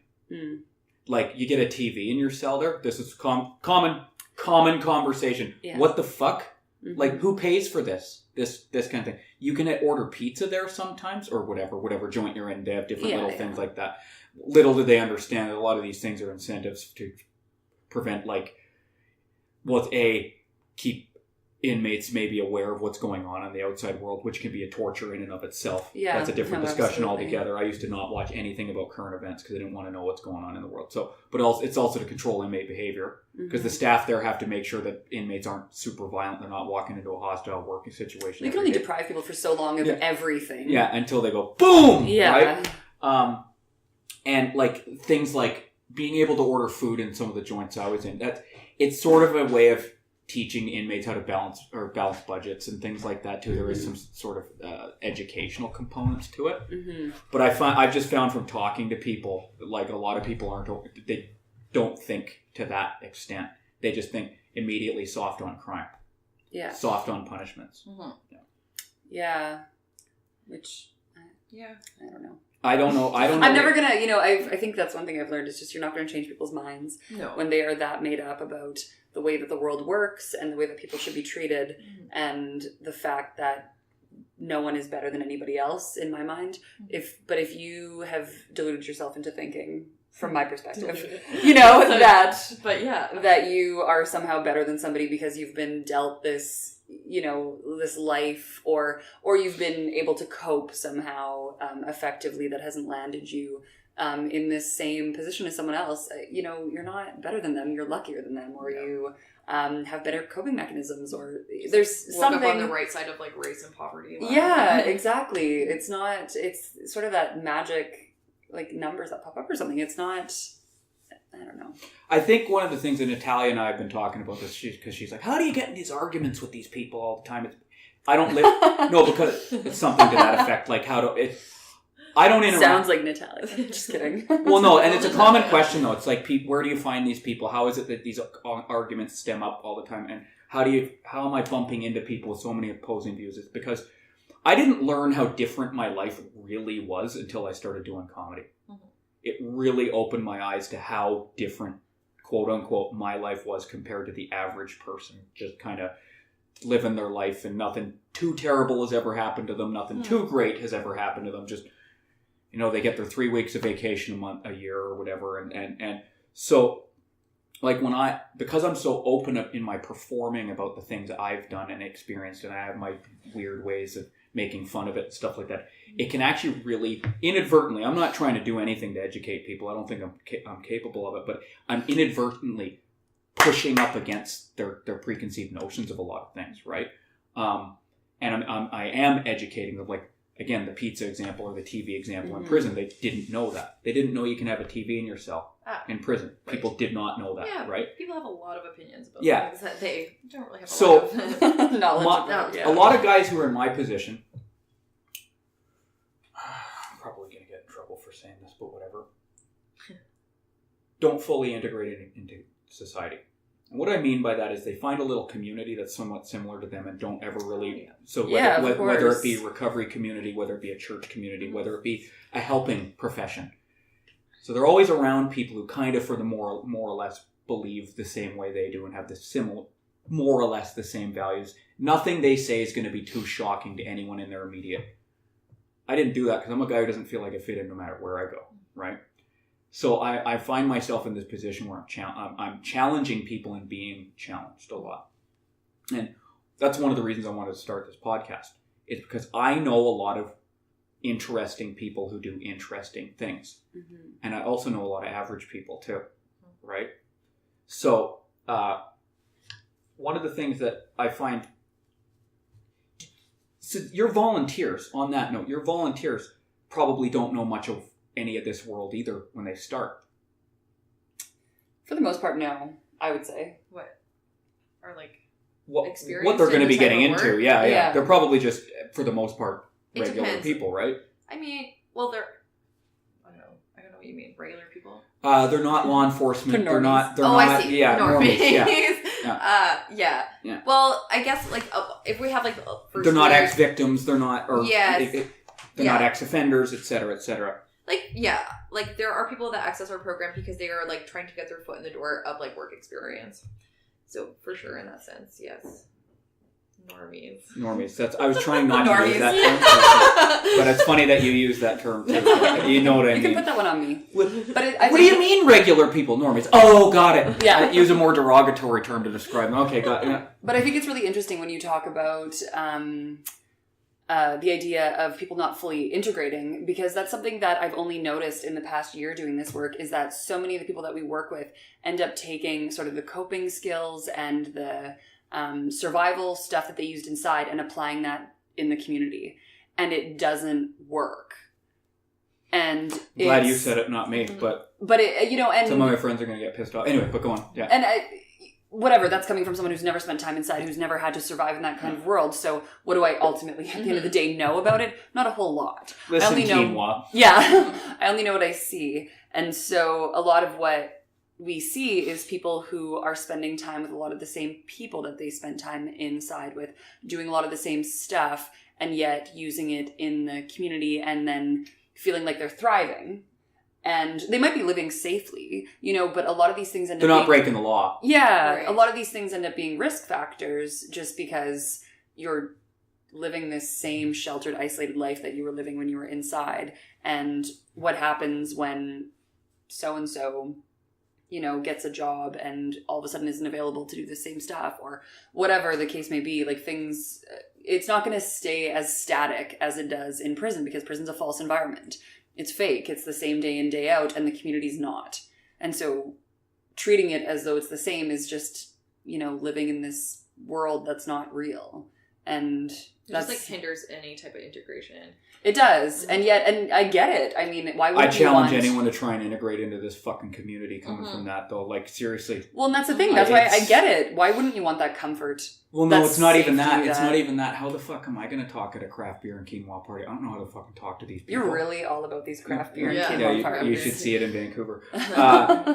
Like, you get a TV in your cell there. This is common conversation. Yeah. What the fuck? Mm-hmm. Like, who pays for this kind of thing? You can order pizza there sometimes, or whatever joint you're in. They have different things like that. Little do they understand that a lot of these things are incentives to prevent, like, keep inmates maybe aware of what's going on in the outside world, which can be a torture in and of itself. Yeah, that's a different discussion altogether. I used to not watch anything about current events because I didn't want to know what's going on in the world. So, but also, it's also to control inmate behavior because the staff there have to make sure that inmates aren't super violent. They're not walking into a hostile working situation. You can only deprive people for so long of everything. Yeah, until they go boom. Yeah. Right. And like things like being able to order food in some of the joints I was in. It's sort of a way of teaching inmates how to balance budgets and things like that too. There is some sort of educational components to it. Mm-hmm. But I've just found from talking to people, like a lot of people they don't think to that extent. They just think immediately soft on crime. Yeah. Soft on punishments. Mm-hmm. Yeah. Which, I don't know. I don't know. I'm never going to, I think that's one thing I've learned is just you're not going to change people's minds when they are that made up about the way that the world works and the way that people should be treated and the fact that no one is better than anybody else in my mind. If you have deluded yourself into thinking, from my perspective, that you are somehow better than somebody because you've been dealt this, this life or you've been able to cope somehow effectively that hasn't landed you in this same position as someone else, you're not better than them. You're luckier than them, or you have better coping mechanisms, or there's something on the right side of like race and poverty. Yeah, exactly. It's sort of that magic like numbers that pop up or something. It's not. I don't know. I think one of the things that Natalia and I have been talking about this, because she's like, how do you get in these arguments with these people all the time? I don't live. No, because it's something to that effect. Like I don't interact. Sounds like Natalia. Just kidding. Well, no, and it's a common question though. It's like, where do you find these people? How is it that these arguments stem up all the time? And how am I bumping into people with so many opposing views? It's because I didn't learn how different my life really was until I started doing comedy. Mm-hmm. It really opened my eyes to how different, quote unquote, my life was compared to the average person. Just kind of living their life and nothing too terrible has ever happened to them. Nothing too great has ever happened to them. Just, they get their 3 weeks of vacation a year or whatever. And so, like because I'm so open up in my performing about the things that I've done and experienced, and I have my weird ways of making fun of it and stuff like that, it can actually really inadvertently, I'm not trying to do anything to educate people. I don't think I'm capable of it, but I'm inadvertently pushing up against their preconceived notions of a lot of things, right? And I am educating them, like, again, the pizza example or the TV example in prison. They didn't know that. They didn't know you can have a TV in your cell in prison. Right. People did not know that, right? People have a lot of opinions about things that they don't really have a lot of knowledge about. A lot of guys who are in my position, I'm probably going to get in trouble for saying this, but whatever, don't fully integrate it into society. And what I mean by that is they find a little community that's somewhat similar to them and don't ever really... So whether it be a recovery community, whether it be a church community, whether it be a helping profession. So they're always around people who kind of, for the more or less, believe the same way they do and have the more or less the same values. nothing they say is going to be too shocking to anyone in their immediate. I didn't do that because I'm a guy who doesn't feel like I fit in no matter where I go, right? So I find myself in this position where I'm challenging people and being challenged a lot. And that's one of the reasons I wanted to start this podcast. It's because I know a lot of interesting people who do interesting things. Mm-hmm. And I also know a lot of average people too, right? So one of the things that I find... So your volunteers, on that note, your volunteers probably don't know much of any of this world either when they start. For the most part, no, I would say. What? Or like what they're going to be getting into. Yeah. They're probably just, for the most part, regular people, right? I mean, well, I don't know what you mean. Regular people? They're not law enforcement. They're not. I see. Yeah, normies. Yeah. Well, I guess like if we have like first they're not ex-victims. They're not. Or yes. They're not ex-offenders, etc., etc. Like there are people that access our program because they are like trying to get their foot in the door of like work experience. So for sure, in that sense, yes. Normies. I was trying not to use that term, but it's funny that you use that term too. You know what I mean? You can put that one on me. What do you mean, regular people? Normies. Oh, got it. Yeah. I use a more derogatory term to describe them. Okay, got it. Yeah. But I think it's really interesting when you talk about the idea of people not fully integrating, because that's something that I've only noticed in the past year doing this work, is that so many of the people that we work with end up taking sort of the coping skills and the survival stuff that they used inside and applying that in the community. And it doesn't work. And glad you said it, not me, but it, and some of my friends are going to get pissed off. Anyway, but go on. Yeah. And whatever, that's coming from someone who's never spent time inside, who's never had to survive in that kind of world. So what do I ultimately, at the end of the day, know about it? Not a whole lot. Listen, I only know, quinoa. Yeah. I only know what I see. And so a lot of what we see is people who are spending time with a lot of the same people that they spent time inside with, doing a lot of the same stuff, and yet using it in the community and then feeling like they're thriving. And they might be living safely, but a lot of these things end up they're not breaking the law. Yeah. Right. A lot of these things end up being risk factors just because you're living this same sheltered, isolated life that you were living when you were inside. And what happens when so-and-so gets a job and all of a sudden isn't available to do the same stuff, or whatever the case may be, like things, it's not going to stay as static as it does in prison, because prison's a false environment. It's fake. It's the same day in, day out, and the community's not. And so treating it as though it's the same is just, living in this world that's not real. And that just hinders any type of integration. It does. And I get it. I mean, why would I challenge anyone to try and integrate into this fucking community coming from that, though. Like, seriously. Well, and that's the thing. That's why I get it. Why wouldn't you want that comfort? Well, no, it's not even that. It's not even that. How the fuck am I going to talk at a craft beer and quinoa party? I don't know how to fucking talk to these people. You're really all about these craft beer and quinoa parties. You should see it in Vancouver.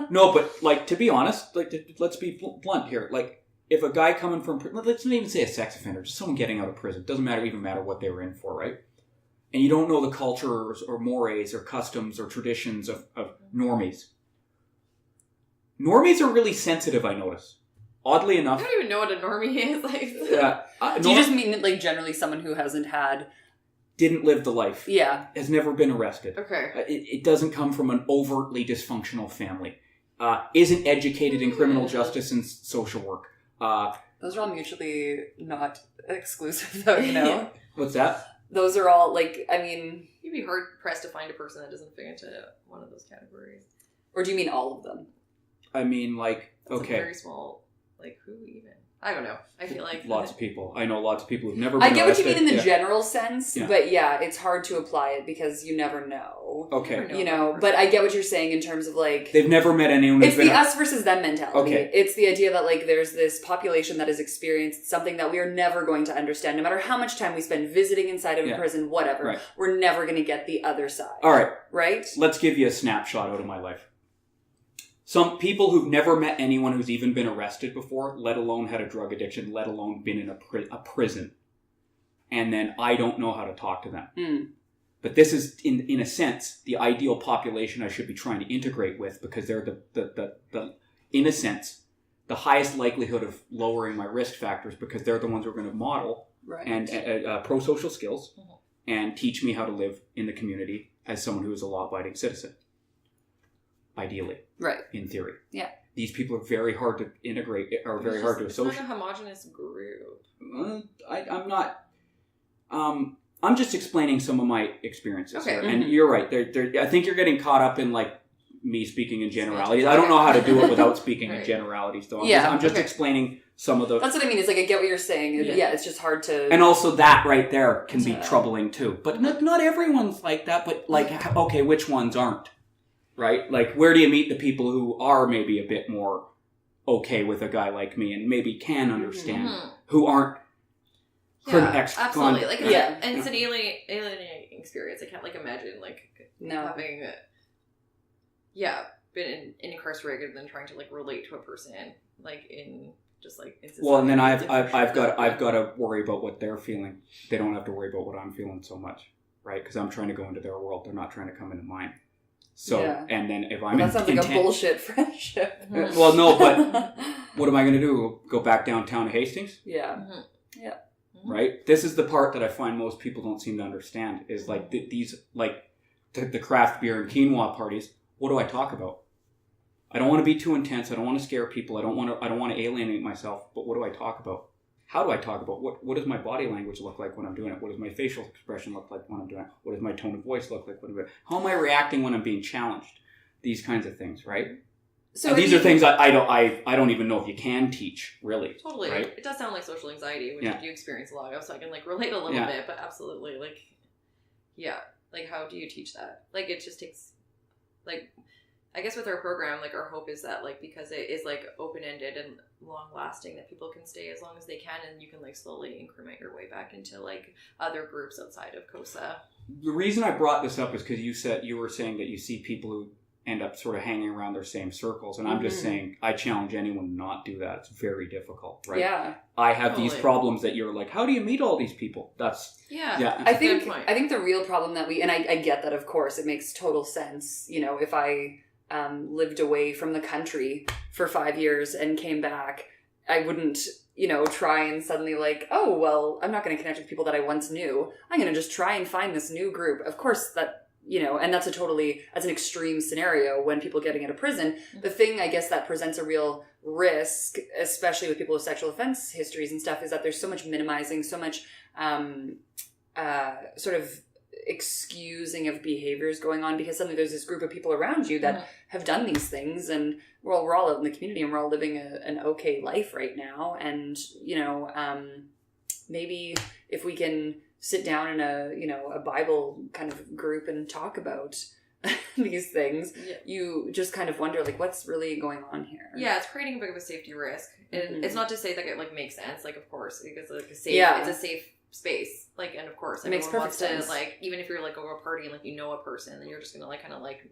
No, but, like, to be honest, like, let's be blunt here. Like, if a guy coming from, let's not even say a sex offender, just someone getting out of prison, doesn't even matter what they were in for, right? And you don't know the cultures or mores or customs or traditions of normies. Normies are really sensitive, I notice. Oddly enough. I don't even know what a normie is. Do you just mean like generally someone who hasn't didn't live the life. Yeah. Has never been arrested. Okay. It doesn't come from an overtly dysfunctional family. Isn't educated in criminal justice and social work. Those are all mutually not exclusive, though, What's that? Those are all, you'd be hard-pressed to find a person that doesn't fit into one of those categories. Or do you mean all of them? I mean, That's a very small, who even? I don't know. I feel like... Lots of people. I know lots of people who've never been arrested. I get what you mean in the general sense, but it's hard to apply it because you never know. Okay. But I get what you're saying in terms of, they've never met anyone who's been... It's the us versus them mentality. Okay. It's the idea that, there's this population that has experienced something that we are never going to understand, no matter how much time we spend visiting inside of a prison, whatever. Right. We're never going to get the other side. All right. Right? Let's give you a snapshot out of my life. Some people who've never met anyone who's even been arrested before, let alone had a drug addiction, let alone been in a prison. And then I don't know how to talk to them. Mm. But this is, in a sense, the ideal population I should be trying to integrate with, because they're the in a sense, the highest likelihood of lowering my risk factors because they're the ones who are going to model and pro-social skills and teach me how to live in the community as someone who is a law-abiding citizen. Ideally. Right. In theory. Yeah. These people are very hard to integrate, or very hard to associate. It's not a homogenous group. I'm not... I'm just explaining some of my experiences here. Mm-hmm. And you're right. I think you're getting caught up in like me speaking in generalities. I don't know how to do it without speaking in generalities, though. I'm just explaining some of the... That's what I mean. It's like, I get what you're saying. Yeah, it's just hard to... And also that right there can be troubling too. But not everyone's like that. But like, okay, which ones aren't? Right? Like, where do you meet the people who are maybe a bit more okay with a guy like me and maybe can understand, who aren't... absolutely. Like, and it's an alienating experience. I can't like imagine like having been incarcerated and then trying to like relate to a person like in just like in society. Well, and then I've got to worry about what they're feeling. They don't have to worry about what I'm feeling so much, right? Because I'm trying to go into their world. They're not trying to come into mine. So and then if I'm that sounds like a bullshit friendship. Well, no, but what am I going to do? Go back downtown to Hastings? Yeah. Yeah. Right? This is the part that I find most people don't seem to understand is like these, like the craft beer and quinoa parties. What do I talk about? I don't want to be too intense. I don't want to scare people. I don't want to alienate myself. But what do I talk about? How do I talk about what does my body language look like when I'm doing it? What does my facial expression look like when I'm doing it? What does my tone of voice look like when I'm doing it? How am I reacting when I'm being challenged? These kinds of things, right? So these are things I don't even know if you can teach, really. Totally. Right? It does sound like social anxiety, which you experience a lot of, so I can like relate a little bit, but absolutely, like, like how do you teach that? Like it just takes, like, I guess with our program, like our hope is that like because it is like open-ended and long-lasting, that people can stay as long as they can, and you can like slowly increment your way back into like other groups outside of CoSA. The reason I brought this up is because you were saying that you see people who end up sort of hanging around their same circles. And I'm just saying, I challenge anyone not do that. It's very difficult, right? Yeah. I have these problems that you're like, how do you meet all these people? That's... Yeah. I think the real problem that and I get that, of course, it makes total sense. You know, if I lived away from the country for 5 years and came back, I wouldn't, try and suddenly like, oh, well, I'm not going to connect with people that I once knew. I'm going to just try and find this new group. Of course, that... and that's an extreme scenario when people getting out of prison. The thing, I guess, that presents a real risk, especially with people with sexual offense histories and stuff, is that there's so much minimizing, so much sort of excusing of behaviors going on, because suddenly there's this group of people around you that have done these things, and we're all out in the community and we're all living an okay life right now. And, maybe if we can sit down in a Bible kind of group and talk about these things, you just kind of wonder like what's really going on here. Yeah, it's creating a bit of a safety risk, and it's not to say that it like makes sense, like of course, because like it's a safe space, like, and of course it makes perfect sense. To, like, even if you're like over a party and like a person, then you're just gonna like kind of like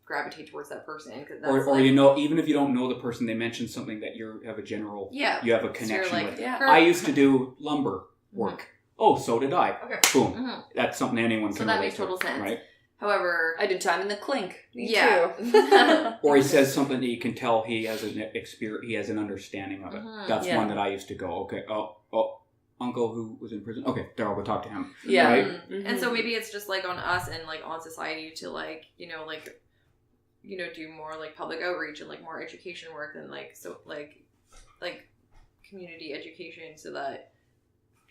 gravitate towards that person, or even if you don't know the person, they mention something that you have a general you have a connection with. I used to do lumber work. Oh, so did I. Okay. Boom. That's something anyone can relate to. So that makes total sense. Right? However, I did time in the clink. Me too. Or he says something that you can tell he has an experience, he has an understanding of it. That's one that I used to go, okay, uncle who was in prison. Okay, there, I'll go talk to him. Yeah. Right? Mm-hmm. And so maybe it's just like on us and like on society to like, do more like public outreach and like more education work and like, so like community education, so that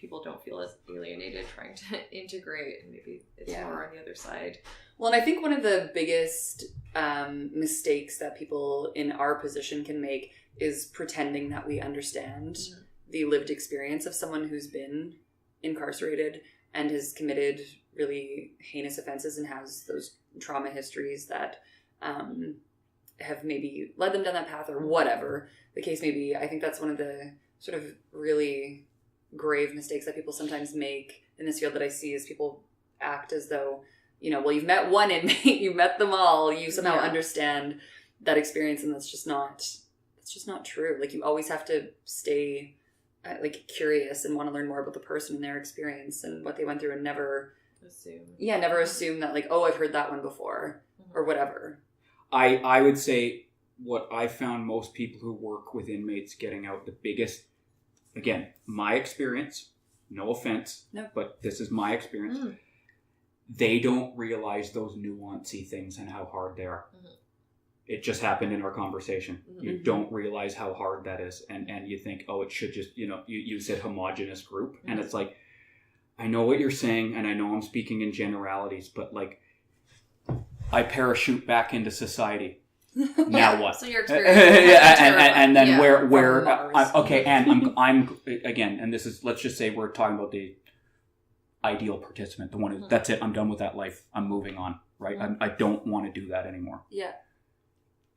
people don't feel as alienated trying to integrate, and maybe it's more on the other side. Well, and I think one of the biggest mistakes that people in our position can make is pretending that we understand the lived experience of someone who's been incarcerated and has committed really heinous offenses and has those trauma histories that have maybe led them down that path, or whatever the case may be. I think that's one of the sort of really grave mistakes that people sometimes make in this field that I see, is people act as though, well, you've met one inmate, you've met them all, you somehow understand that experience, and that's just not true. Like, you always have to stay like curious and want to learn more about the person and their experience and what they went through, and never assume that like, oh, I've heard that one before or whatever. I would say what I found most people who work with inmates getting out the biggest, again, my experience, no offense, but this is my experience, they don't realize those nuancy things and how hard they are. Mm-hmm. It just happened in our conversation. Mm-hmm. You don't realize how hard that is. And you think, oh, it should just, you said homogenous group. Mm-hmm. And it's like, I know what you're saying, and I know I'm speaking in generalities, but like, I parachute back into society. Now what? So your experience, and then where? Okay, and I'm again, and this is, let's just say we're talking about the ideal participant, the one who that's it. I'm done with that life. I'm moving on. Right? I don't want to do that anymore. Yeah.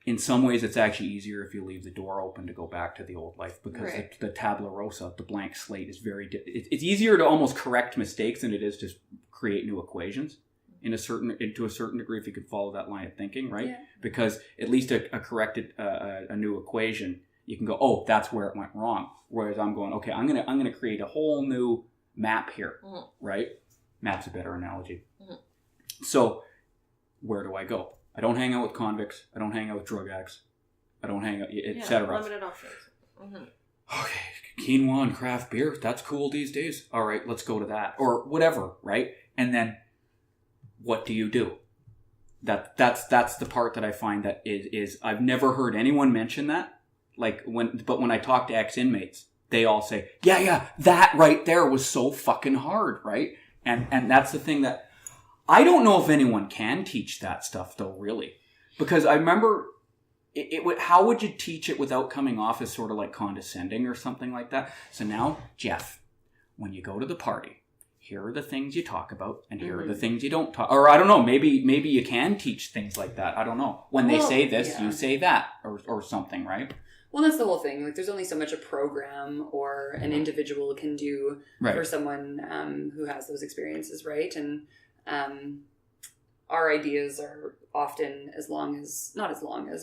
In some ways, it's actually easier if you leave the door open to go back to the old life, because the tabula rasa, the blank slate, is it's easier to almost correct mistakes than it is to create new equations. To a certain degree, if you could follow that line of thinking, right? Yeah. Because at least a corrected a new equation, you can go, oh, that's where it went wrong. Whereas I'm going, okay, I'm gonna create a whole new map here, right? Map's a better analogy. Mm-hmm. So where do I go? I don't hang out with convicts. I don't hang out with drug addicts. I don't hang out, etc. Limited options. Mm-hmm. Okay, quinoa and craft beer. That's cool these days. All right, let's go to that or whatever, right? And then, what do you do? That's the part that I find that is I've never heard anyone mention that. But when I talk to ex-inmates, they all say, yeah, that right there was so fucking hard, right? And that's the thing that I don't know if anyone can teach that stuff though, really, because I remember how would you teach it without coming off as sort of like condescending or something like that? So now, Jeff, when you go to the party, here are the things you talk about, and here are the things you don't talk. Or I don't know, maybe you can teach things like that. I don't know. When they say this, you say that, or something, right? Well, that's the whole thing. Like, there's only so much a program or an individual can do for someone who has those experiences, right? And our ideas are often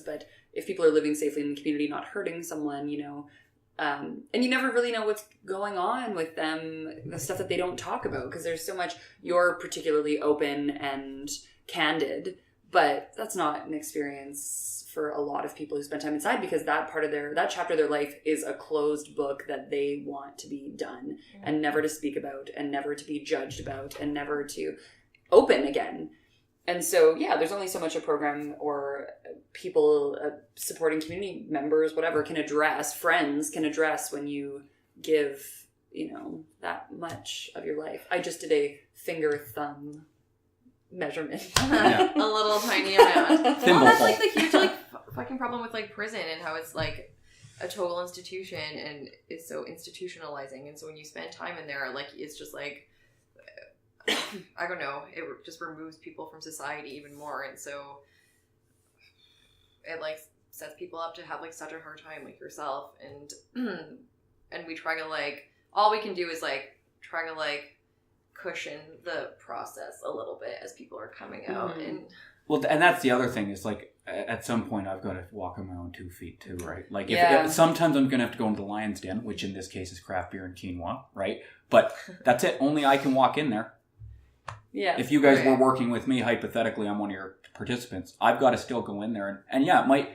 but if people are living safely in the community, not hurting someone, and you never really know what's going on with them, the stuff that they don't talk about, because there's so much. You're particularly open and candid, but that's not an experience for a lot of people who spend time inside, because that chapter of their life is a closed book that they want to be done and never to speak about and never to be judged about and never to open again. And so, there's only so much a program or people, supporting community members, whatever, friends can address when you give, that much of your life. I just did a finger-thumb measurement. A little tiny amount. Well, that's like the huge, fucking problem with, prison and how it's, a total institution and is so institutionalizing. And so when you spend time in there, it's just, I don't know, it just removes people from society even more, and so it sets people up to have such a hard time, like yourself, and we try to all we can do is try to cushion the process a little bit as people are coming out. And that's the other thing is at some point I've got to walk on my own 2 feet too, right? If sometimes I'm gonna have to go into the lion's den, which in this case is craft beer and quinoa, right? But that's it. Only I can walk in there. Yeah. If you guys were working with me, hypothetically, I'm one of your participants, I've got to still go in there. And it might,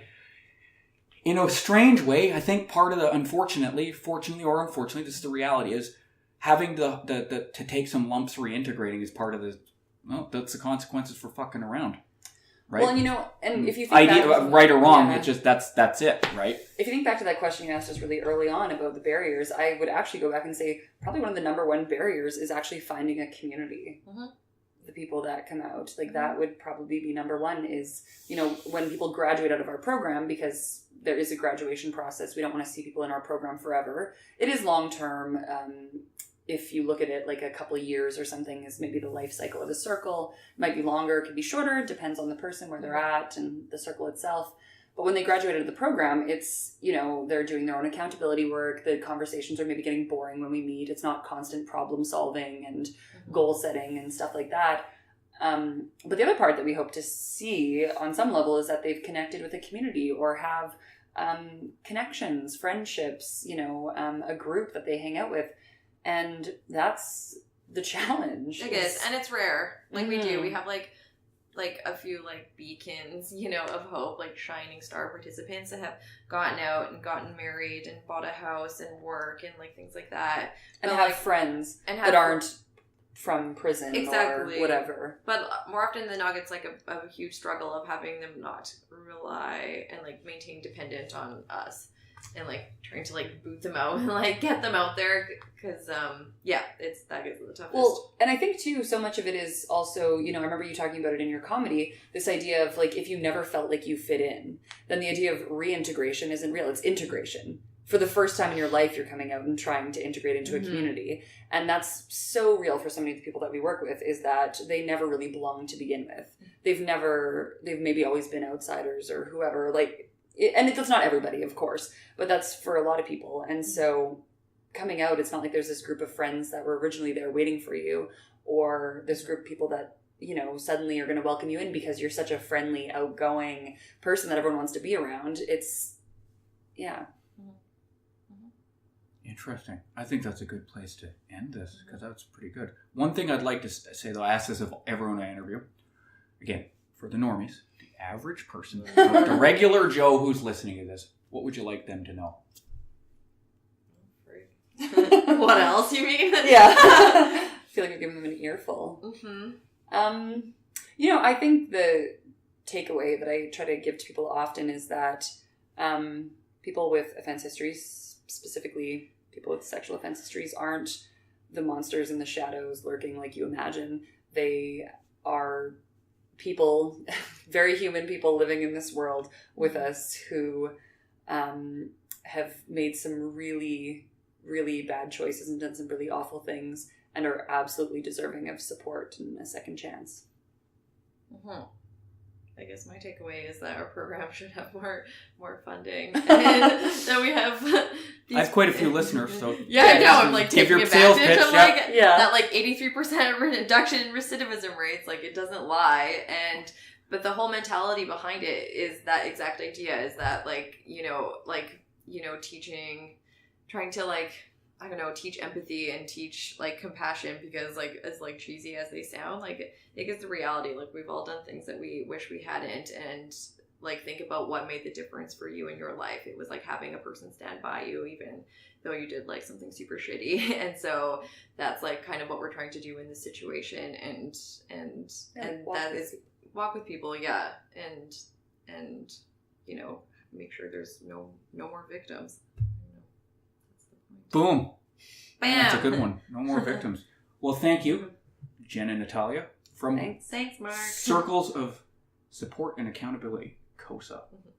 in a strange way, I think part of the, fortunately or unfortunately, this is the reality, is having to take some lumps reintegrating is part of that's the consequences for fucking around. Right? Well, and if you think right or wrong, it's just, that's it, right? If you think back to that question you asked us really early on about the barriers, I would actually go back and say probably one of the number one barriers is actually finding a community. Mm-hmm. The people that come out, that would probably be number one is, when people graduate out of our program, because there is a graduation process, we don't want to see people in our program forever. It is long-term. If you look at it a couple of years or something is maybe the life cycle of a circle. It might be longer, it could be shorter, depends on the person, where they're at and the circle itself. But when they graduate out of the program, it's, they're doing their own accountability work. The conversations are maybe getting boring when we meet. It's not constant problem solving and goal setting and stuff like that. But the other part that we hope to see on some level is that they've connected with a community or have connections, friendships, a group that they hang out with. And that's the challenge. It is. And it's rare. We do. We have like a few like beacons, you know, of hope, like shining star participants that have gotten out and gotten married and bought a house and work and like things like that. And but, have like, friends and that aren't from prison exactly. or whatever. But more often than not, it's like a huge struggle of having them not rely and like maintain dependent on us and like trying to like boot them out and like get them out there because that is the toughest. Well, and I think too, so much of it is also, you know, I remember you talking about it in your comedy, this idea of like if you never felt like you fit in, then the idea of reintegration isn't real, it's integration. For the first time in your life, you're coming out and trying to integrate into a community. And that's so real for so many of the people that we work with, is that they never really belong to begin with. They've maybe always been outsiders or whoever, and that's not everybody, of course, but that's for a lot of people. And so coming out, it's not like there's this group of friends that were originally there waiting for you, or this group of people that, you know, suddenly are going to welcome you in because you're such a friendly, outgoing person that everyone wants to be around. Yeah. Interesting. I think that's a good place to end this because that's pretty good. One thing I'd like to say, though, I ask this of everyone I interview. Again, for the normies, the average person, the regular Joe who's listening to this, what would you like them to know? What else you mean? Yeah. I feel like you're giving them an earful. Mm-hmm. You know, I think the takeaway that I try to give to people often is that people with offense histories, specifically people with sexual offense histories, aren't the monsters in the shadows lurking like you imagine. They are people, very human people living in this world with us who have made some really, really bad choices and done some really awful things and are absolutely deserving of support and a second chance. Mm-hmm. I guess my takeaway is that our program should have more funding, and that we have. I have quite a few listeners, so yeah, I know. I'm like give taking your sales advantage pitch, of that 83% reduction in recidivism rates. Like it doesn't lie, but the whole mentality behind it is that exact idea. Is that teaching, trying to I don't know, teach empathy and teach compassion, because as cheesy as they sound, it is the reality. We've all done things that we wish we hadn't, and think about what made the difference for you in your life. It was having a person stand by you even though you did something super shitty. And so that's kind of what we're trying to do in this situation, and that is walk with people, yeah, and make sure there's no more victims. Boom. Bam. That's a good one. No more victims. Well, thank you, Jen and Natalia, from Thanks, Mark. Circles of Support and Accountability, CoSA. Mm-hmm.